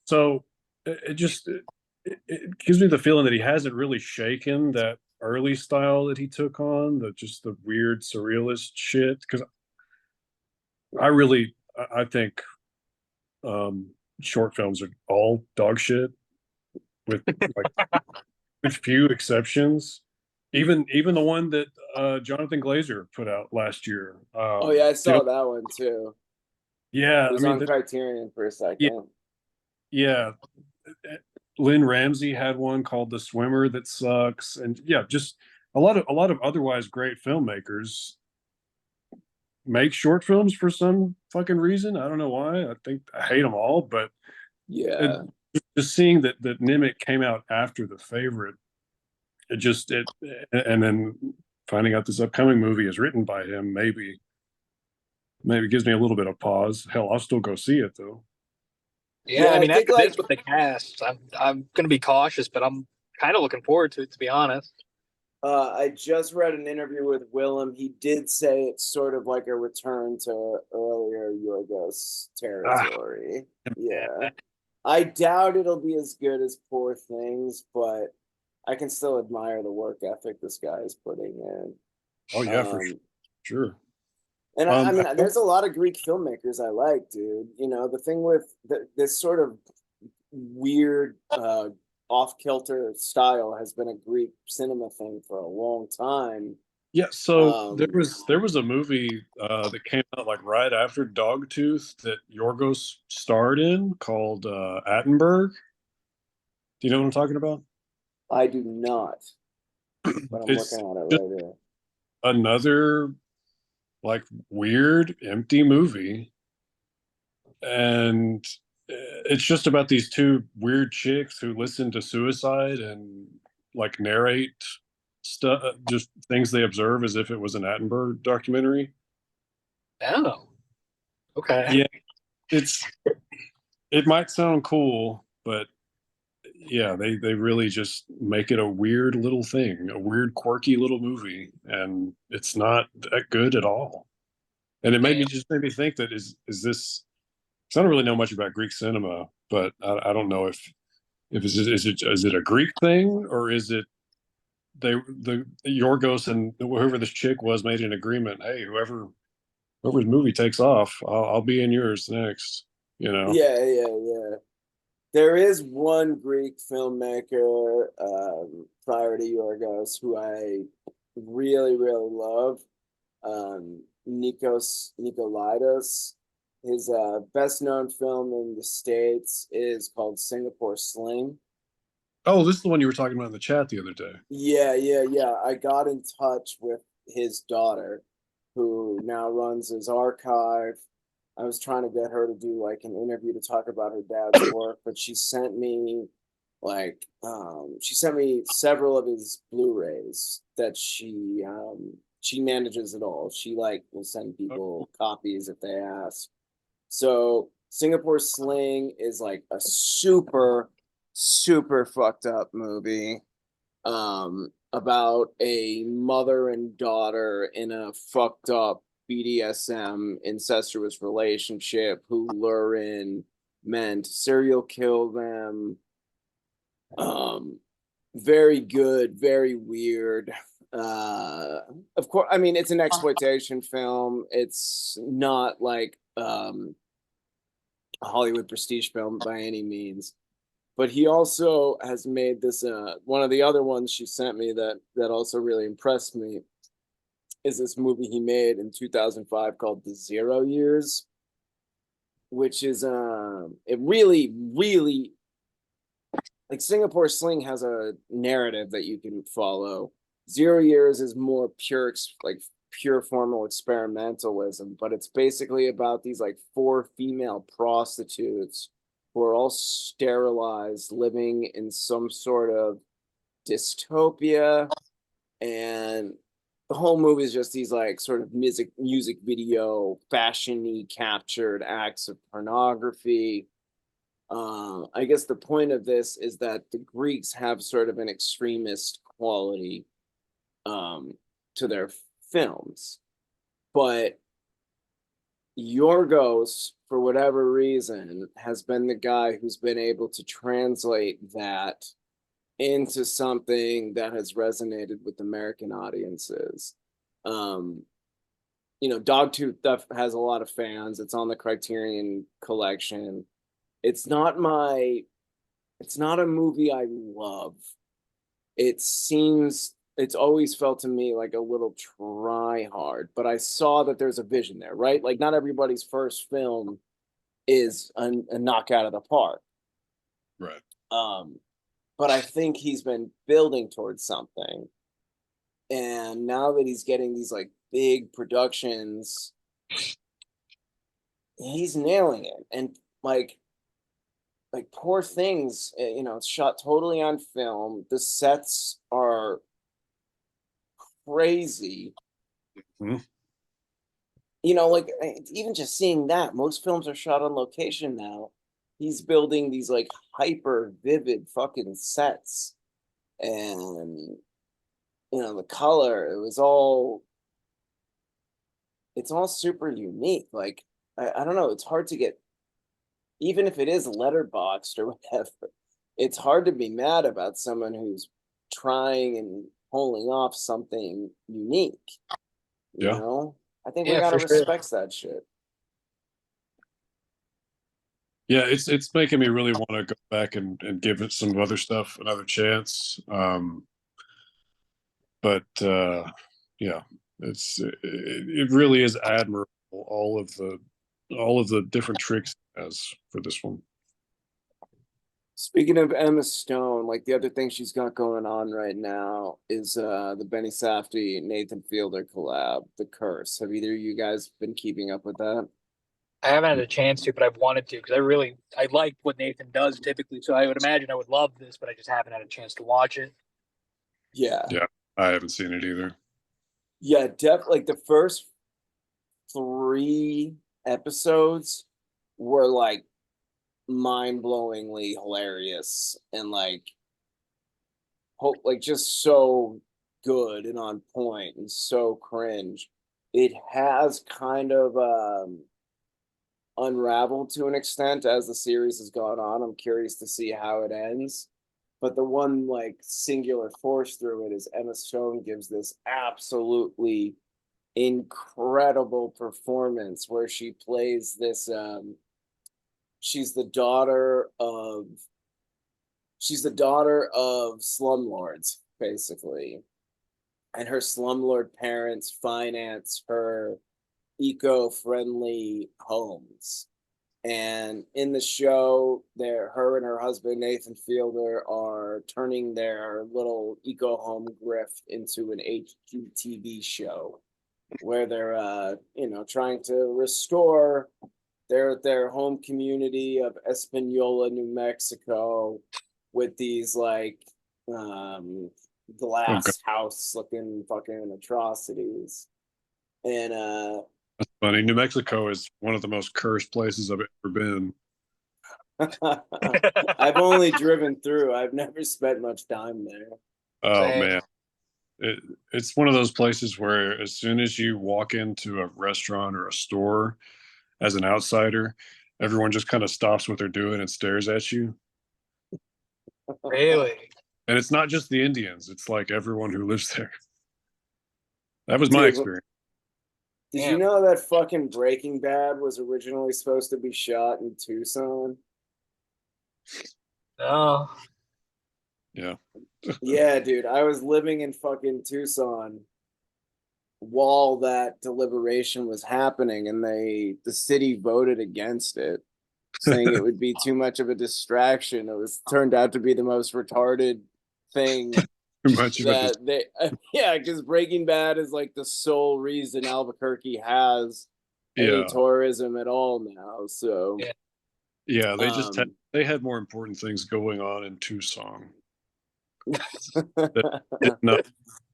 So it gives me the feeling that he hasn't really shaken that early style that he took on, the weird surrealist shit. Because I think short films are all dog shit with like with few exceptions. Even the one that Jonathan Glazer put out last year. Oh yeah, I saw that one too. Yeah, It was on Criterion for a second. Yeah. Lynn Ramsey had one called The Swimmer that sucks, and yeah, just a lot of otherwise great filmmakers make short films for some fucking reason. I don't know why. I hate them all, but yeah, just seeing that Nimic came out after The Favorite, and then finding out this upcoming movie is written by him, maybe gives me a little bit of pause. Hell, I'll still go see it though. Yeah, I mean, I think after this with the cast, I'm gonna be cautious, but I'm kind of looking forward to it, to be honest. I just read an interview with Willem. He did say it's sort of like a return to earlier Yorgos territory. Yeah. I doubt it'll be as good as Poor Things, but I can still admire the work ethic this guy is putting in. Oh yeah, for sure. And I mean, there's a lot of Greek filmmakers I like, dude. You know, the thing with this sort of weird off-kilter style has been a Greek cinema thing for a long time. Yeah, so there was a movie that came out like right after Dogtooth that Yorgos starred in called Attenberg. Do you know what I'm talking about? I do not, but I'm It's looking at it just right here. another like weird empty movie, and it's just about these 2 weird chicks who listen to suicide and like narrate stuff, just things they observe as if it was an Attenborough documentary. Oh, Okay. Yeah, it might sound cool, but yeah, they really just make it a weird little thing, a weird, quirky little movie, and it's not that good at all. And it Damn. made me think that is this. 'Cause I don't really know much about Greek cinema, but I don't know if is it a Greek thing, or is it the Yorgos and whoever this chick was made an agreement. Hey, whoever's movie takes off, I'll be in yours next. You know. Yeah. There is one Greek filmmaker prior to Yorgos who I really, really love. Nikolitis. His best known film in the States is called Singapore Sling. Oh, this is the one you were talking about in the chat the other day. Yeah. I got in touch with his daughter, who now runs his archive. I was trying to get her to do like an interview to talk about her dad's work, but she sent me several of his Blu-rays that she manages it all. She like will send people copies if they ask. So Singapore Sling is like a super, super fucked up movie about a mother and daughter in a fucked up BDSM incestuous relationship who lure in men to serial kill them. Very good, very weird. Of course, I mean it's an exploitation film. It's not like a Hollywood prestige film by any means. But he also has made this one of the other ones she sent me that also really impressed me is this movie he made in 2005 called The 0 Years, which is it really, really, like Singapore Sling has a narrative that you can follow. 0 Years is more pure formal experimentalism, but it's basically about these like 4 female prostitutes who are all sterilized, living in some sort of dystopia, and the whole movie is just these like sort of music video fashion-y captured acts of pornography. I guess the point of this is that the Greeks have sort of an extremist quality to their films, but Yorgos, for whatever reason, has been the guy who's been able to translate that into something that has resonated with American audiences. Dogtooth stuff has a lot of fans. It's on the Criterion collection. It's not a movie I love. It's always felt to me like a little try hard, but I saw that there's a vision there, right? Like not everybody's first film is a knockout of the park. Right. But I think he's been building towards something. And now that he's getting these like big productions, he's nailing it. And like Poor Things, it's shot totally on film. The sets are crazy. Mm-hmm. Even just seeing that, most films are shot on location now. He's building these like hyper vivid fucking sets, and the color, it's all super unique. Like I don't know, it's hard to get, even if it is Letterboxd or whatever, it's hard to be mad about someone who's trying and pulling off something unique. Yeah. I think we gotta respect that shit. Yeah, it's making me really want to go back and give it some other stuff another chance. But yeah, it really is admirable, all of the different tricks it has for this one. Speaking of Emma Stone, like the other thing she's got going on right now is the Benny Safdie Nathan Fielder collab, The Curse. Have either of you guys been keeping up with that? I haven't had a chance to, but I've wanted to because I like what Nathan does typically. So I would imagine I would love this, but I just haven't had a chance to watch it. Yeah. Yeah, I haven't seen it either. Yeah, definitely. Like the first 3 episodes were like mind-blowingly hilarious and like just so good and on point and so cringe. It has kind of unraveled to an extent as the series has gone on. I'm curious to see how it ends. But the one like singular force through it is Emma Stone gives this absolutely incredible performance where she plays this she's the daughter of slumlords, basically. And her slumlord parents finance her eco-friendly homes. And in the show, her and her husband Nathan Fielder are turning their little eco home grift into an HGTV show where they're trying to restore their home community of Espanola, New Mexico, with these like glass house looking fucking atrocities. And that's funny. New Mexico is one of the most cursed places I've ever been. I've only driven through. I've never spent much time there. Oh Same. man. It's one of those places where as soon as you walk into a restaurant or a store as an outsider, everyone just kind of stops what they're doing and stares at you. Really? And it's not just the Indians, it's like everyone who lives there. That was my experience. Did you know that fucking Breaking Bad was originally supposed to be shot in Tucson? Oh. Yeah. Yeah, dude. I was living in fucking Tucson while that deliberation was happening, and the city voted against it, saying it would be too much of a distraction. It was turned out to be the most retarded thing because Breaking Bad is like the sole reason Albuquerque has any tourism at all now. So they had more important things going on in Tucson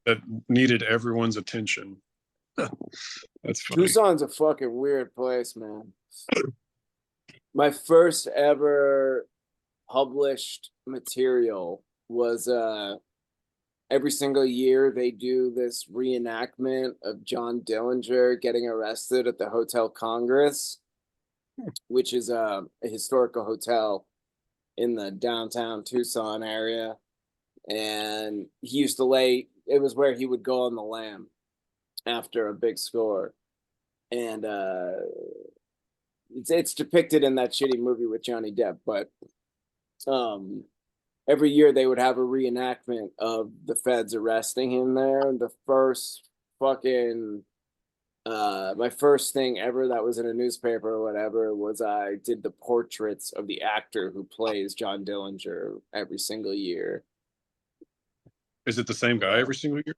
that needed everyone's attention. That's funny. Tucson's a fucking weird place, man. My first ever published material was every single year they do this reenactment of John Dillinger getting arrested at the Hotel Congress, which is a historical hotel in the downtown Tucson area. And he used to it was where he would go on the lam after a big score. And it's depicted in that shitty movie with Johnny Depp, but every year they would have a reenactment of the feds arresting him there. The first fucking my first thing ever that was in a newspaper or whatever was I did the portraits of the actor who plays John Dillinger every single year. Is it the same guy every single year?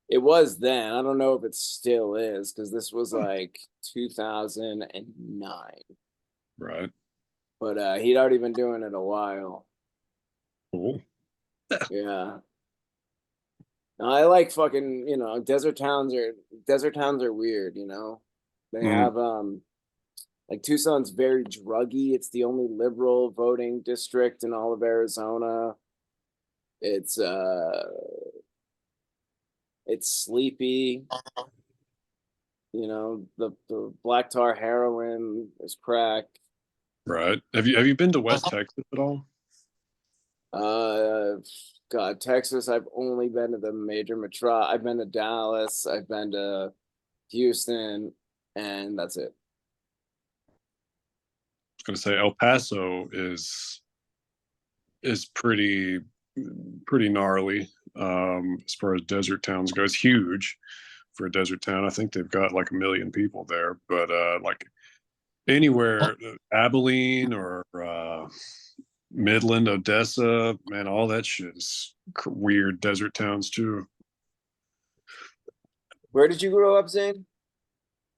It was then. I don't know if it still is because this was like 2009. Right. But he'd already been doing it a while. Cool. Yeah. No, I like fucking, desert towns are weird, They have like Tucson's very druggy. It's the only liberal voting district in all of Arizona. It's sleepy. The black tar heroin is crack. Right. Have you been to West Texas at all? God, Texas, I've only been to the major metro. I've been to Dallas, I've been to Houston, and that's it. I was gonna say El Paso is pretty gnarly as far as desert towns go. It's huge for a desert town. I think they've got like 1 million people there, but like anywhere, Abilene or Midland, Odessa, man, all that shit is weird desert towns too. Where did you grow up, Zane?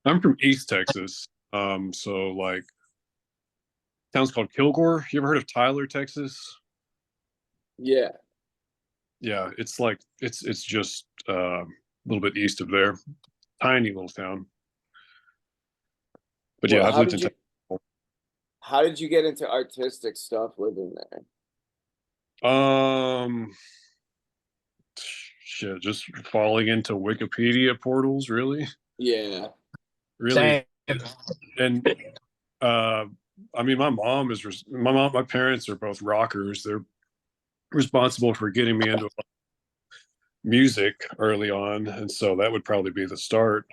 I'm from East Texas. So like town's called Kilgore. You ever heard of Tyler, Texas? Yeah. Yeah, it's like it's just a little bit east of there. Tiny little town. But yeah, Well, I've lived in how did you get into artistic stuff living there? Shit, just falling into Wikipedia portals, really, Yeah. really, Same. and uh, I mean, my parents are both rockers. They're responsible for getting me into music early on, and so that would probably be the start.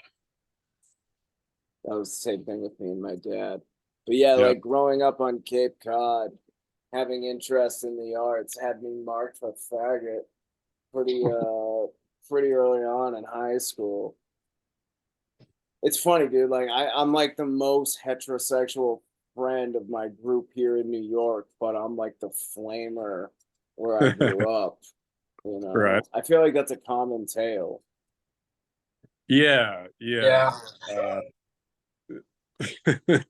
That was the same thing with me and my dad. But yeah, Yeah. like growing up on Cape Cod, having interest in the arts had me marked a faggot pretty pretty early on in high school. It's funny, dude. Like I'm like the most heterosexual friend of my group here in New York, but I'm like the flamer where I grew up. You know, Right. I feel like that's a common tale. Yeah, Yeah. yeah. Uh,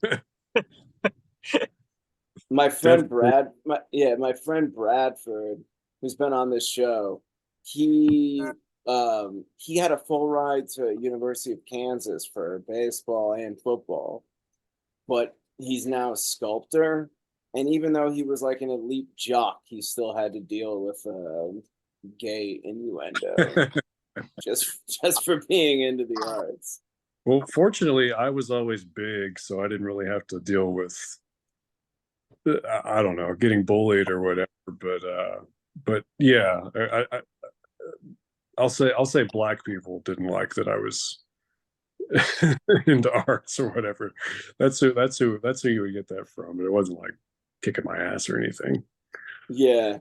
My friend definitely. my friend Bradford, who's been on this show, he had a full ride to University of Kansas for baseball and football, but he's now a sculptor. And even though he was like an elite jock, he still had to deal with gay innuendo just for being into the arts. Well, fortunately, I was always big, so I didn't really have to deal with, I don't know, getting bullied or whatever. But yeah, I'll say black people didn't like that I was into arts or whatever. That's who you would get that from. It wasn't like kicking my ass or anything. Yeah.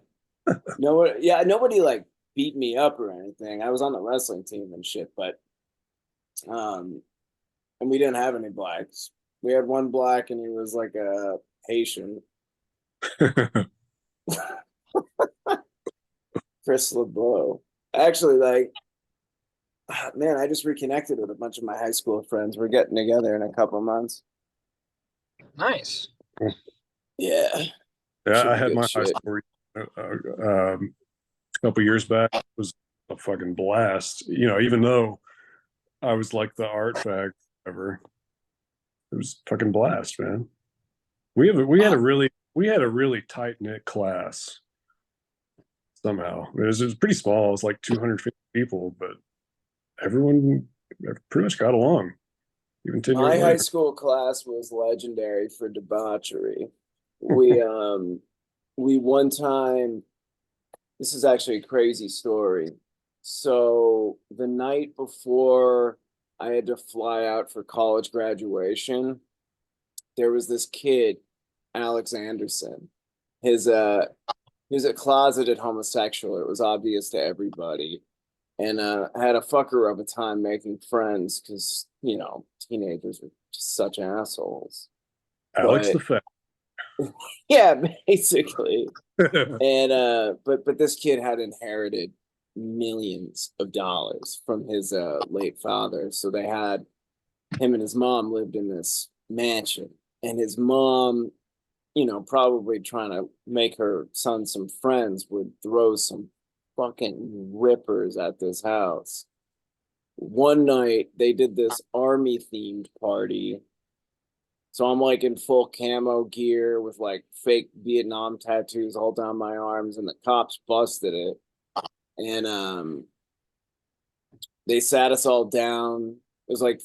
Nobody like beat me up or anything. I was on the wrestling team and shit, but um and we didn't have any blacks. We had one black and he was like a Haitian, Chris LeBeau. Actually, like man, I just reconnected with a bunch of my high school friends. We're getting together in a couple months. Nice. Yeah, Yeah, should I be had good my high shit. school a couple years back. It was a fucking blast. Even though I was like the art fag ever, it was a fucking blast, man. We had a really tight knit class somehow. It was pretty small. It was like 250 people, but everyone pretty much got along, even 10 years My high later. school class was legendary for debauchery. We um we one time, this is actually a crazy story. So the night before I had to fly out for college graduation, there was this kid, Alex Anderson. His he was a closeted homosexual. It was obvious to everybody. And had a fucker of a time making friends because, teenagers are just such assholes. Alex the But Fat. yeah, basically. And but this kid had inherited millions of dollars from his late father. So they had him and his mom lived in this mansion. And his mom, probably trying to make her son some friends, would throw some fucking rippers at this house. One night they did this army themed party. So I'm like in full camo gear with like fake Vietnam tattoos all down my arms, and the cops busted it. And they sat us all down. It was like,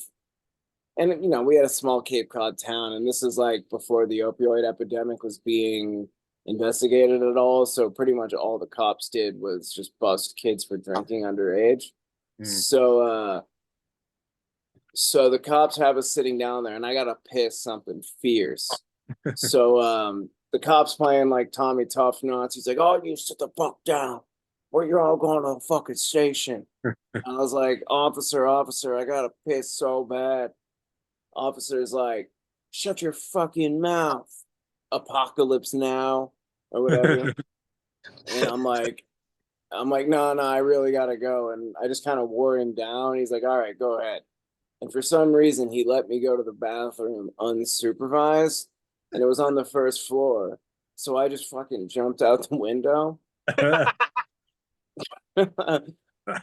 and we had a small Cape Cod town, and this is like before the opioid epidemic was being investigated at all. So pretty much all the cops did was just bust kids for drinking underage. Mm. So the cops have us sitting down there, and I gotta piss something fierce. So the cops playing like Tommy Tough Nuts. He's like, "Oh, you sit the fuck down, or you're all going to the fucking station." I was like, officer, I gotta piss so bad." Officer's like, "Shut your fucking mouth, apocalypse now," or whatever. And I'm like, no, I really gotta go. And I just kind of wore him down. He's like, "All right, go ahead." And for some reason, he let me go to the bathroom unsupervised, and it was on the first floor. So I just fucking jumped out the window.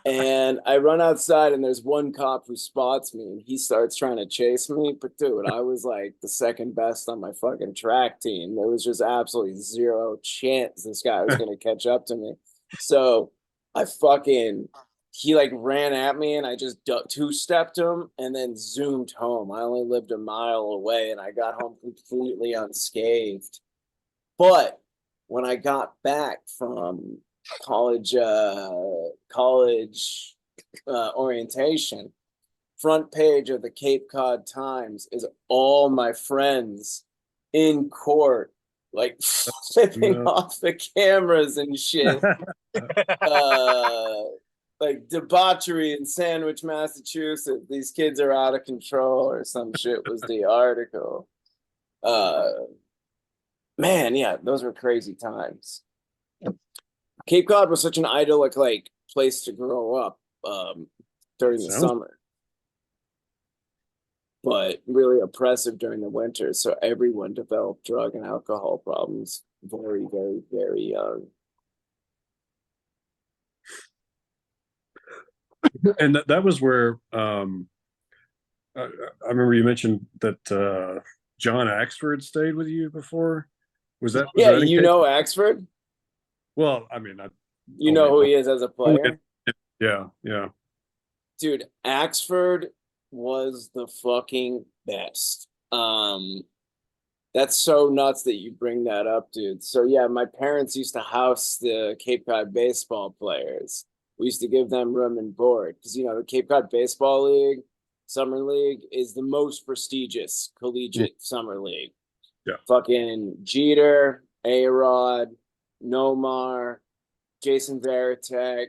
And I run outside, and there's one cop who spots me, and he starts trying to chase me. But dude, I was like the second best on my fucking track team. There was just absolutely zero chance this guy was gonna catch up to me. So I fucking he like ran at me, and I just two-stepped him and then zoomed home. I only lived a mile away, and I got home completely unscathed. But when I got back from college orientation, front page of the Cape Cod Times is all my friends in court, like flipping No. off the cameras and shit. Like debauchery in Sandwich, Massachusetts. These kids are out of control, or some shit was the article. Man, yeah, those were crazy times. Cape Cod was such an idyllic like place to grow up during the summer, but really oppressive during the winter. So everyone developed drug and alcohol problems very, very, very young. And that was where I remember you mentioned that John Axford stayed with you before. Was that Yeah, that in you Cape know Cod? Axford? Well, I mean, You know who he is as a player? Yeah, yeah. Dude, Axford was the fucking best. That's so nuts that you bring that up, dude. So yeah, my parents used to house the Cape Cod baseball players. We used to give them room and board because the Cape Cod Baseball League, Summer League, is the most prestigious collegiate summer league. Yeah. Fucking Jeter, A-Rod, Nomar, Jason Varitek,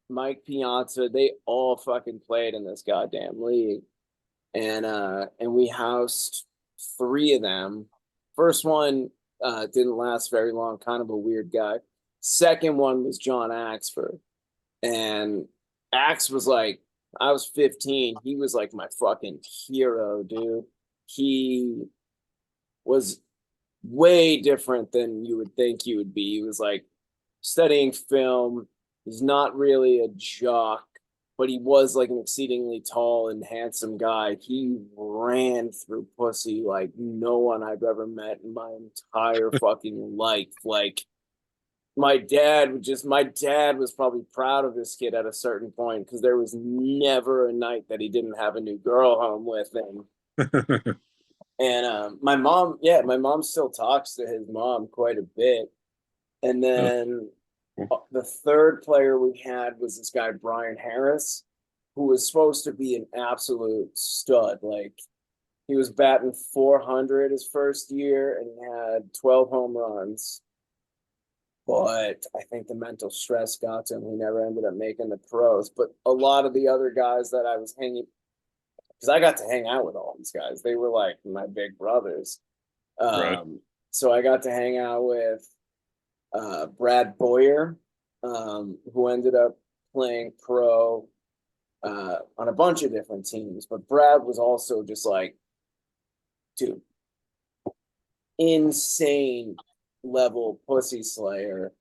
Mike Piazza, they all fucking played in this goddamn league. And we housed three of them. First one didn't last very long, kind of a weird guy. Second one was John Axford. And Axe was like, I was 15. He was like my fucking hero, dude. He was way different than you would think he would be. He was like studying film. He's not really a jock, but he was like an exceedingly tall and handsome guy. He ran through pussy like no one I've ever met in my entire fucking life. Like my dad was probably proud of this kid at a certain point because there was never a night that he didn't have a new girl home with him. And my mom still talks to his mom quite a bit. And then the third player we had was this guy, Brian Harris, who was supposed to be an absolute stud. Like he was batting 400 his first year and he had 12 home runs. But I think the mental stress got to him. He never ended up making the pros. But a lot of the other guys that I was hanging, because I got to hang out with all these guys. They were like my big brothers. Right. So I got to hang out with Brad Boyer, who ended up playing pro on a bunch of different teams. But Brad was also just like, dude, insane level pussy slayer.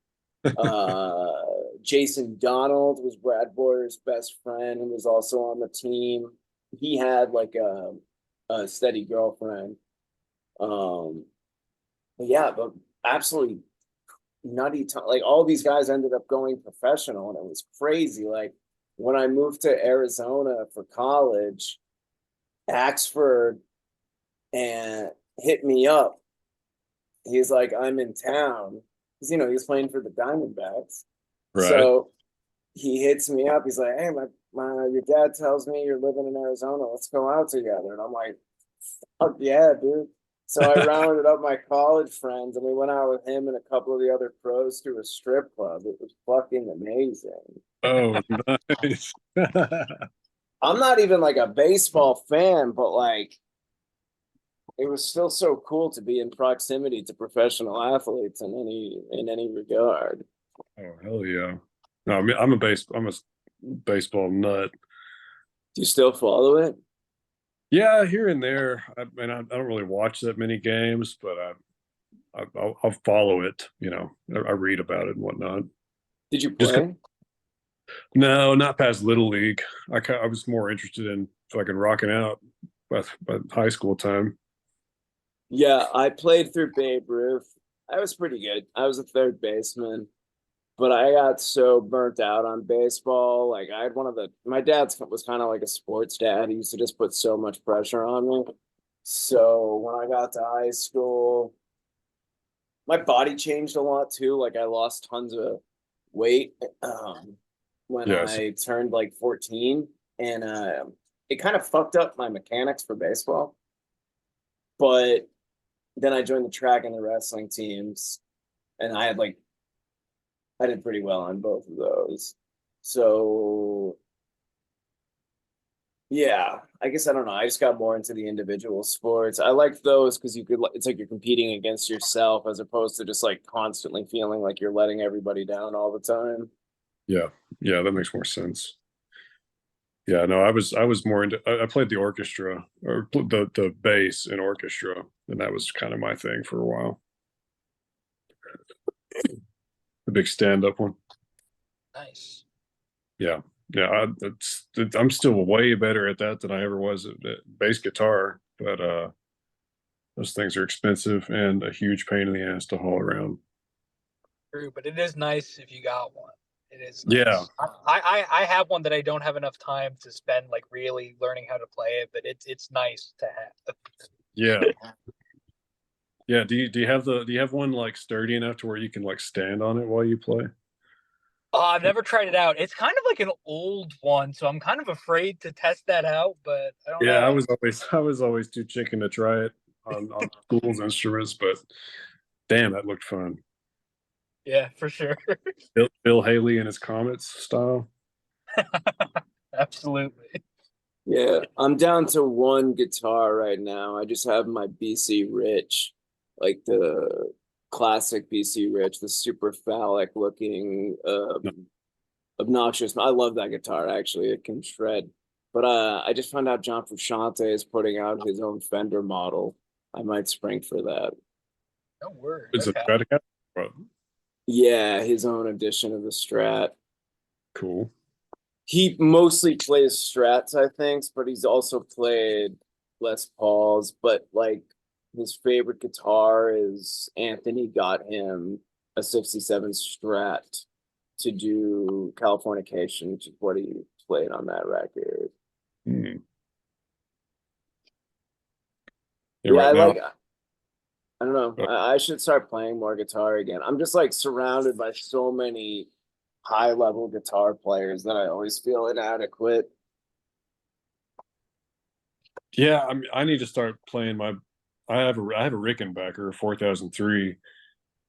Jason Donald was Brad Boyer's best friend and was also on the team. He had like a steady girlfriend. But yeah, but absolutely nutty. Like all these guys ended up going professional, and it was crazy. Like when I moved to Arizona for college, Axford and hit me up. He's like, I'm in town. Because, he was playing for the Diamondbacks. Right. So he hits me up. He's like, hey, your dad tells me you're living in Arizona. Let's go out together. And I'm like, fuck yeah, dude. So I rounded up my college friends and we went out with him and a couple of the other pros to a strip club. It was fucking amazing. Oh, nice. I'm not even like a baseball fan, but like it was still so cool to be in proximity to professional athletes in any regard. Oh, hell yeah. No, I mean, I'm a baseball nut. Do you still follow it? Yeah, here and there. I mean, I don't really watch that many games, but I'll follow it. I read about it and whatnot. Did you Just play? No, not past Little League. I was more interested in fucking rocking out by high school time. Yeah, I played through Babe Ruth. I was pretty good. I was a third baseman, but I got so burnt out on baseball. Like I had one of the my dad's was kind of like a sports dad. He used to just put so much pressure on me. So when I got to high school, my body changed a lot too. Like I lost tons of weight when Yes. I turned like 14, and it kind of fucked up my mechanics for baseball. But then I joined the track and the wrestling teams, and I did pretty well on both of those. So yeah, I guess I don't know. I just got more into the individual sports. I liked those because you could. It's like you're competing against yourself as opposed to just like constantly feeling like you're letting everybody down all the time. Yeah. Yeah, that makes more sense. Yeah, no, I was more into I played the orchestra or the bass in orchestra, and that was kind of my thing for a while. The big stand-up one. Nice. Yeah. Yeah, I'm still way better at that than I ever was at bass guitar, but those things are expensive and a huge pain in the ass to haul around. True, but it is nice if you got one. It is Yeah. nice. I have one that I don't have enough time to spend like really learning how to play it, but it's nice to have. Yeah. Yeah, do you have one like sturdy enough to where you can like stand on it while you play? I've never tried it out. It's kind of like an old one, so I'm kind of afraid to test that out, but I don't Yeah, know. I was always too chicken to try it on school's instruments, but damn, that looked fun. Yeah, for sure. Bill Haley and his Comets style. Absolutely. Yeah, I'm down to one guitar right now. I just have my BC Rich, like the classic BC Rich, the super phallic looking, No, obnoxious. I love that guitar actually. It can shred. But I just found out John Frusciante is putting out his own Fender model. I might spring for that. No word. it's a Okay. Stratocaster. Well, Yeah, his own edition of the Strat. cool. He mostly plays Strats, I think, but he's also played Les Pauls. But like his favorite guitar is Anthony got him a 67 Strat to do Californication, which is what he played on that record. Hmm. Yeah, Yeah, right now. I don't know. uh, I should start playing more guitar again. I'm just like surrounded by so many high level guitar players that I always feel inadequate. yeah, I need to start playing my. I have a Rickenbacker 4003,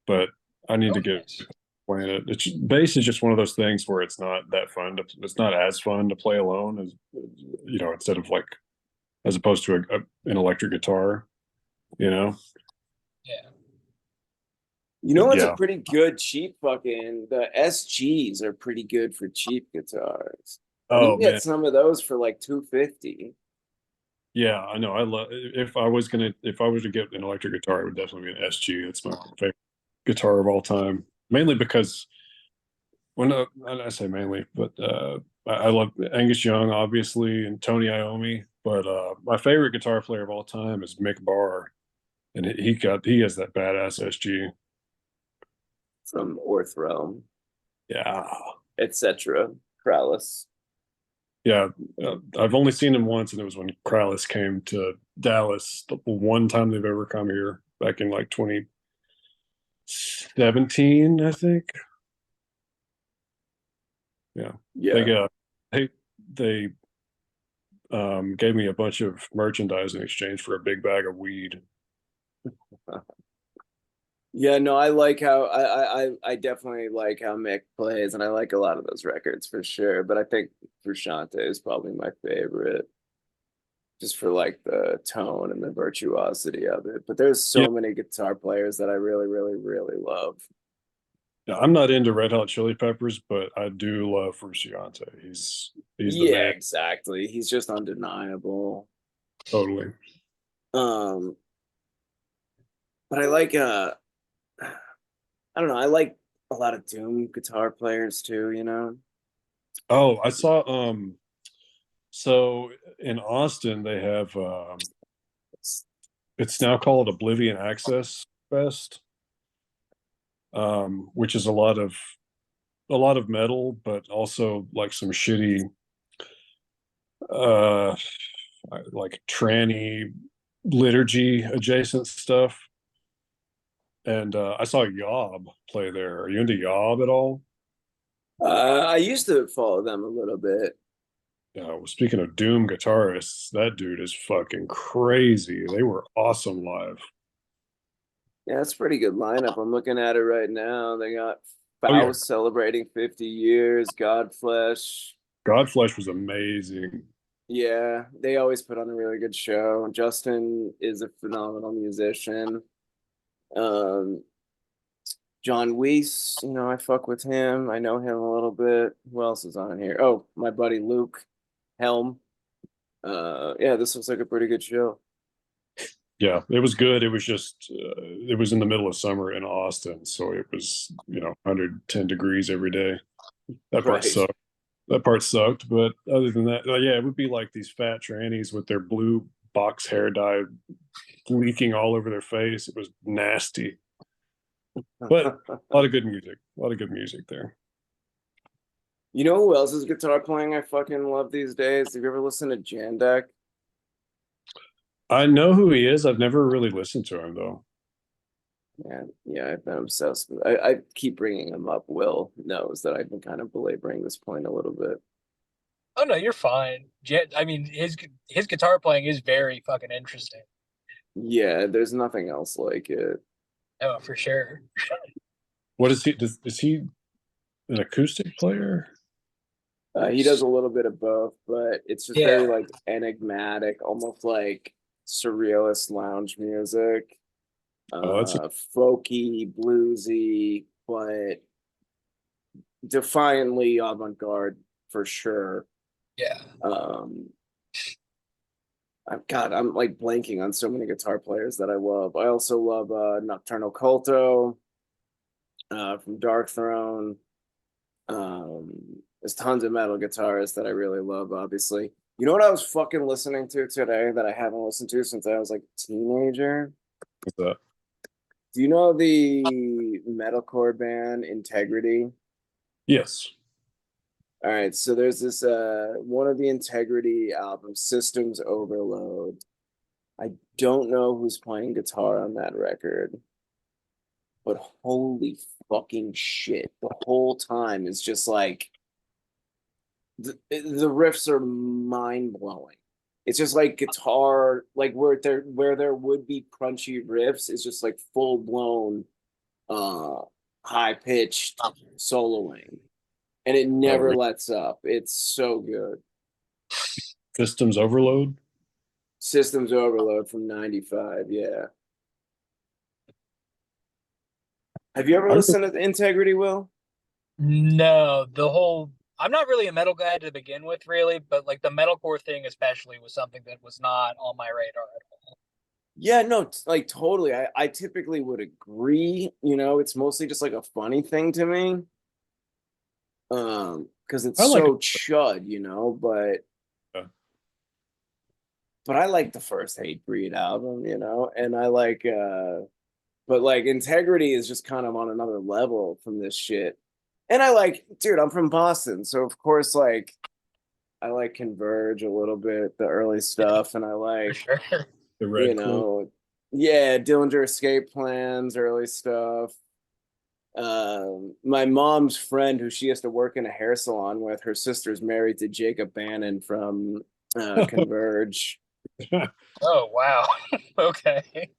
but I need Oh, to get nice. playing it. Bass is just one of those things where it's not as fun to play alone as instead of like as opposed to an electric guitar, you know. Yeah. You know what's a Yeah. pretty good cheap fucking the SGs are pretty good for cheap guitars. And you Oh can get man. some of those for like 250. Yeah, I know. I love if I was to get an electric guitar, it would definitely be an SG. It's my favorite guitar of all time. Mainly because I say mainly, but I love Angus Young, obviously, and Tony Iommi. But my favorite guitar player of all time is Mick Barr, and he has that badass SG. From Orthrealm, Yeah, etc. Krallis. yeah. I've only seen him once, and it was when Krallis came to Dallas. The one time they've ever come here, back in like 2017, I think. Yeah, they Yeah. got they gave me a bunch of merchandise in exchange for a big bag of weed. Yeah, no, I like how I definitely like how Mick plays, and I like a lot of those records for sure. But I think Frusciante is probably my favorite, just for like the tone and the virtuosity of it. But there's Yeah, so many guitar players that I really, really, really love. yeah, I'm not into Red Hot Chili Peppers, but I do love Frusciante. He's the Yeah, man, exactly. He's just undeniable. totally. Um, but I like I don't know, I like a lot of Doom guitar players too, you know? Oh, I saw so in Austin they have it's now called Oblivion Access Fest, which is a lot of metal, but also like some shitty uh like tranny liturgy adjacent stuff. And I saw Yob play there. Are you into Yob at all? I used to follow them a little bit. Well, speaking of Doom guitarists, that dude is fucking crazy. They were awesome live. Yeah, it's a pretty good lineup. I'm looking at it right now. They got Oh yeah, Faust celebrating 50 years, Godflesh. Godflesh was amazing. Yeah, they always put on a really good show. Justin is a phenomenal musician. Um, John Weiss, I fuck with him. I know him a little bit. Who else is on here? Oh, my buddy Luke Helm. Yeah, this looks like a pretty good show. Yeah, it was good. It was just it was in the middle of summer in Austin, so it was 110 degrees every day. That part Right. sucked. That part sucked, but other than that, yeah, it would be like these fat trannies with their blue box hair dye leaking all over their face. It was nasty, but a lot of good music. A lot of good music there. You know who else is guitar playing I fucking love these days? Have you ever listened to Jandek? I know who he is. I've never really listened to him though. Yeah, I've been obsessed with. I keep bringing him up. Will knows that I've been kind of belaboring this point a little bit. Oh no, you're fine. I mean, his guitar playing is very fucking interesting. Yeah, there's nothing else like it. Oh, for sure. What is he? Is he an acoustic player? He does a little bit of both, but it's just very Yeah, like enigmatic, almost like surrealist lounge music, Oh, that's folky, bluesy, but defiantly avant-garde for sure. yeah. Um, I'm like blanking on so many guitar players that I love. I also love Nocturnal Culto from Dark Throne. There's tons of metal guitarists that I really love, obviously. You know what I was fucking listening to today that I haven't listened to since I was like a teenager? that. Do you know the metalcore band Integrity? Yes. All right, so there's this one of the Integrity albums, Systems Overload. I don't know who's playing guitar on that record, but holy fucking shit. The whole time is just like the riffs are mind blowing. It's just like guitar, like where there would be crunchy riffs, is just like full blown uh high pitched soloing. And it Oh, never lets up. It's so good. Systems Overload. Systems Overload from 95, yeah. Have you ever I listened to Integrity, Will? No, I'm not really a metal guy to begin with, really, but like the metalcore thing especially was something that was not on my radar at all. Yeah, no, like totally. I typically would agree. It's mostly just like a funny thing to me. Because it's I like so chud, it. but I like the first Hatebreed album, and I like but like Integrity is just kind of on another level from this shit. And I like, dude, I'm from Boston, so of course like I like Converge a little bit, the early stuff, and I For like, sure. The you Red Cloak. know, yeah, Dillinger Escape Plans, early stuff. My mom's friend, who she has to work in a hair salon with, her sister's married to Jacob Bannon from Converge. Oh wow. Okay.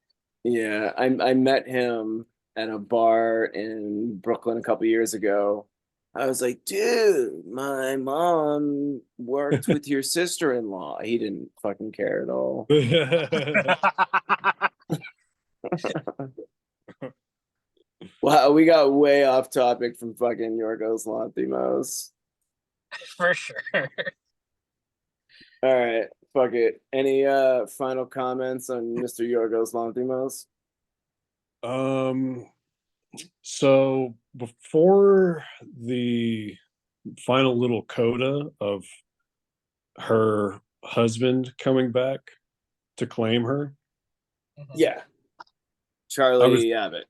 Yeah, I met him at a bar in Brooklyn a couple years ago. I was like, dude, my mom worked with your sister-in-law. He didn't fucking care at all. Wow, we got way off topic from fucking Yorgos Lanthimos. For sure. All right, fuck it. Any final comments on Mr. Yorgos Lanthimos? um, so before the final little coda of her husband coming back to claim her. Yeah, I was Charlie Abbott,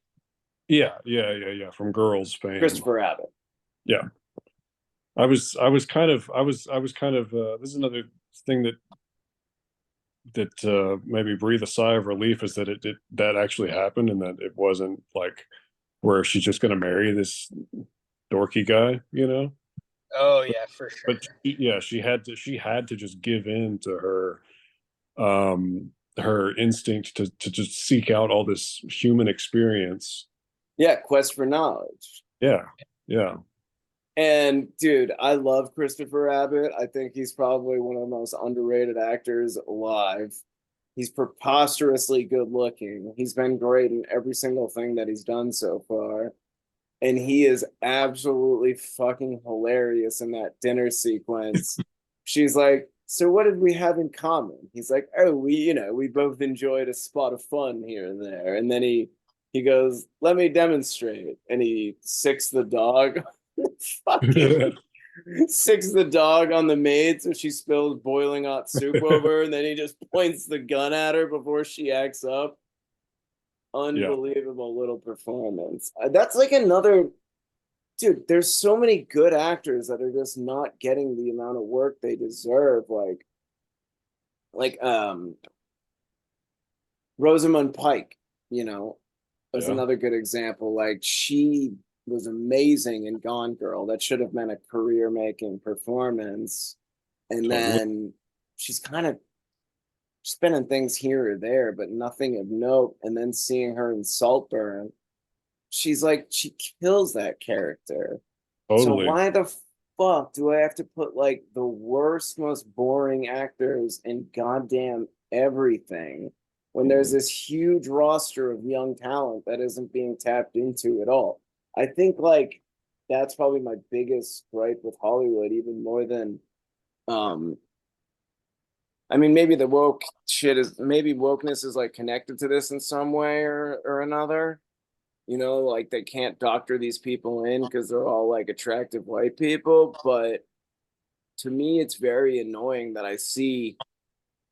yeah from Girls fame. Christopher Abbott. Yeah. I was kind of this is another thing that made me breathe a sigh of relief, is that that actually happened, and that it wasn't like where she's just going to marry this dorky guy, you know. Oh But, yeah, for sure. but yeah, she had to just give in to her instinct to just seek out all this human experience. Yeah, Quest for Knowledge. Yeah, yeah, And dude, I love Christopher Abbott. I think he's probably one of the most underrated actors alive. He's preposterously good looking. He's been great in every single thing that he's done so far. And he is absolutely fucking hilarious in that dinner sequence. She's like, "So what did we have in common?" He's like, "Oh, we both enjoyed a spot of fun here and there." And then he goes, "Let me demonstrate." And he sicks the dog. Fucking sicks the dog on the maid so she spills boiling hot soup over, and then he just points the gun at her before she acts up. yeah, Unbelievable little performance. That's like another dude. There's so many good actors that are just not getting the amount of work they deserve. Like Rosamund Pike, is yeah, another good example. Like she was amazing in Gone Girl. That should have been a career making performance. And totally. then she's kind of spinning things here or there, but nothing of note. And then seeing her in Saltburn, she's like, she kills that character. So Totally. why the fuck do I have to put like the worst, most boring actors in goddamn everything when there's this huge roster of young talent that isn't being tapped into at all? I think like that's probably my biggest gripe with Hollywood, even more than um I mean, maybe the woke shit is maybe wokeness is like connected to this in some way or another. Like they can't doctor these people in because they're all like attractive white people. But to me, it's very annoying that I see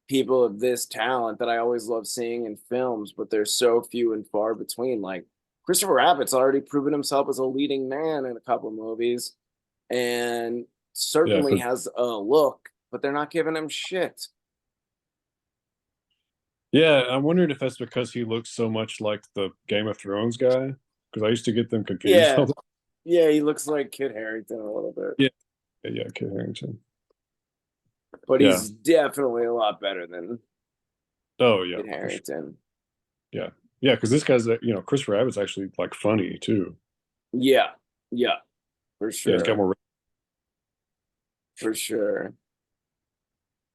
people of this talent that I always love seeing in films, but they're so few and far between. Like Christopher Abbott's already proven himself as a leading man in a couple movies and Yeah, certainly but has a look, but they're not giving him shit. yeah, I wondered if that's because he looks so much like the Game of Thrones guy, because I used to get them confused Yeah. all the. Yeah, he looks like Kit Harington a little bit. Yeah, yeah, Kit Harington. But Yeah. he's definitely a lot better than Oh yeah, Kit for sure. Harington. Yeah, yeah, because this guy's Christopher Abbott's actually like funny too. Yeah, yeah, for Yeah, he's got sure, more. for sure.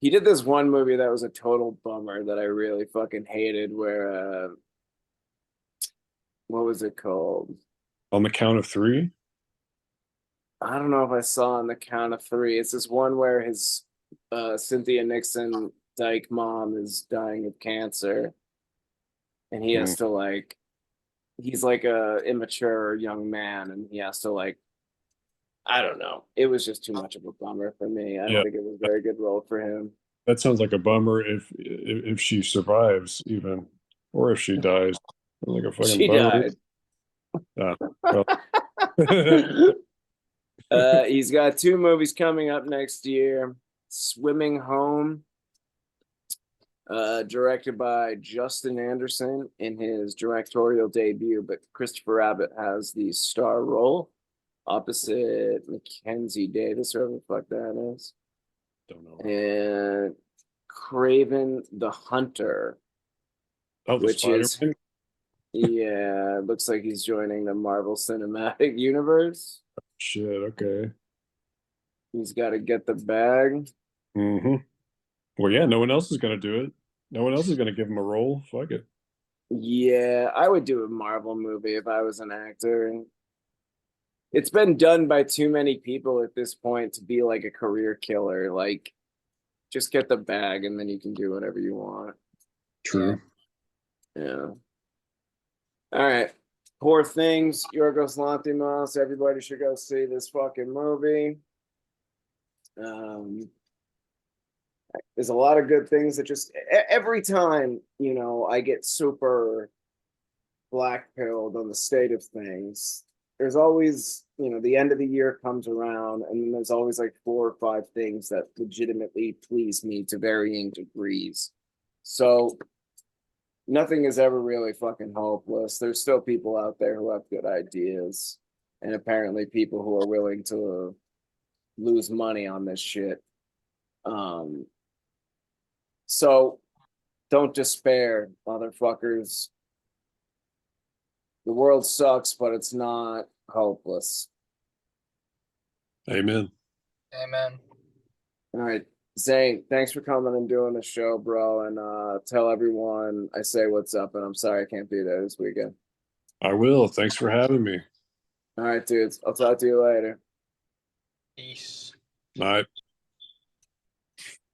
He did this one movie that was a total bummer that I really fucking hated. Where what was it called? On the count of three. I don't know if I saw On the Count of Three. It's this one where his Cynthia Nixon Dyke mom is dying of cancer, and he Mm, has to like he's like a immature young man, and he has to like I don't know. It was just too much of a bummer for me. I don't yeah, think it was a very good role for him. that sounds like a bummer if she survives even, or if she dies. Sounds like a fucking She bummer. died. Yeah. Well, He's got two movies coming up next year. Swimming Home, directed by Justin Anderson in his directorial debut, but Christopher Abbott has the star role opposite Mackenzie Davis, whoever the fuck that is. don't know. And Craven the Hunter, Oh, the which Spider is Man. yeah, looks like he's joining the Marvel Cinematic Universe. Shit. Okay. He's got to get the bag. Hmm. Well, yeah. No one else is gonna do it. No one else is gonna give him a role. Fuck it. Yeah, I would do a Marvel movie if I was an actor. It's been done by too many people at this point to be like a career killer. Like, just get the bag and then you can do whatever you want. True. Yeah. All right. Poor Things, Yorgos Lanthimos. Everybody should go see this fucking movie. There's a lot of good things that just every time, you know, I get super black pilled on the state of things. There's always, you know, the end of the year comes around, and then there's always like 4 or 5 things that legitimately please me to varying degrees. So nothing is ever really fucking hopeless. There's still people out there who have good ideas, and apparently people who are willing to lose money on this shit. So don't despair, motherfuckers. The world sucks, but it's not hopeless. Amen. Amen. All right, Zane, thanks for coming and doing the show, bro. And tell everyone I say what's up, and I'm sorry I can't be there this weekend. I will. Thanks for having me. All right, dudes. I'll talk to you later. Peace. Night.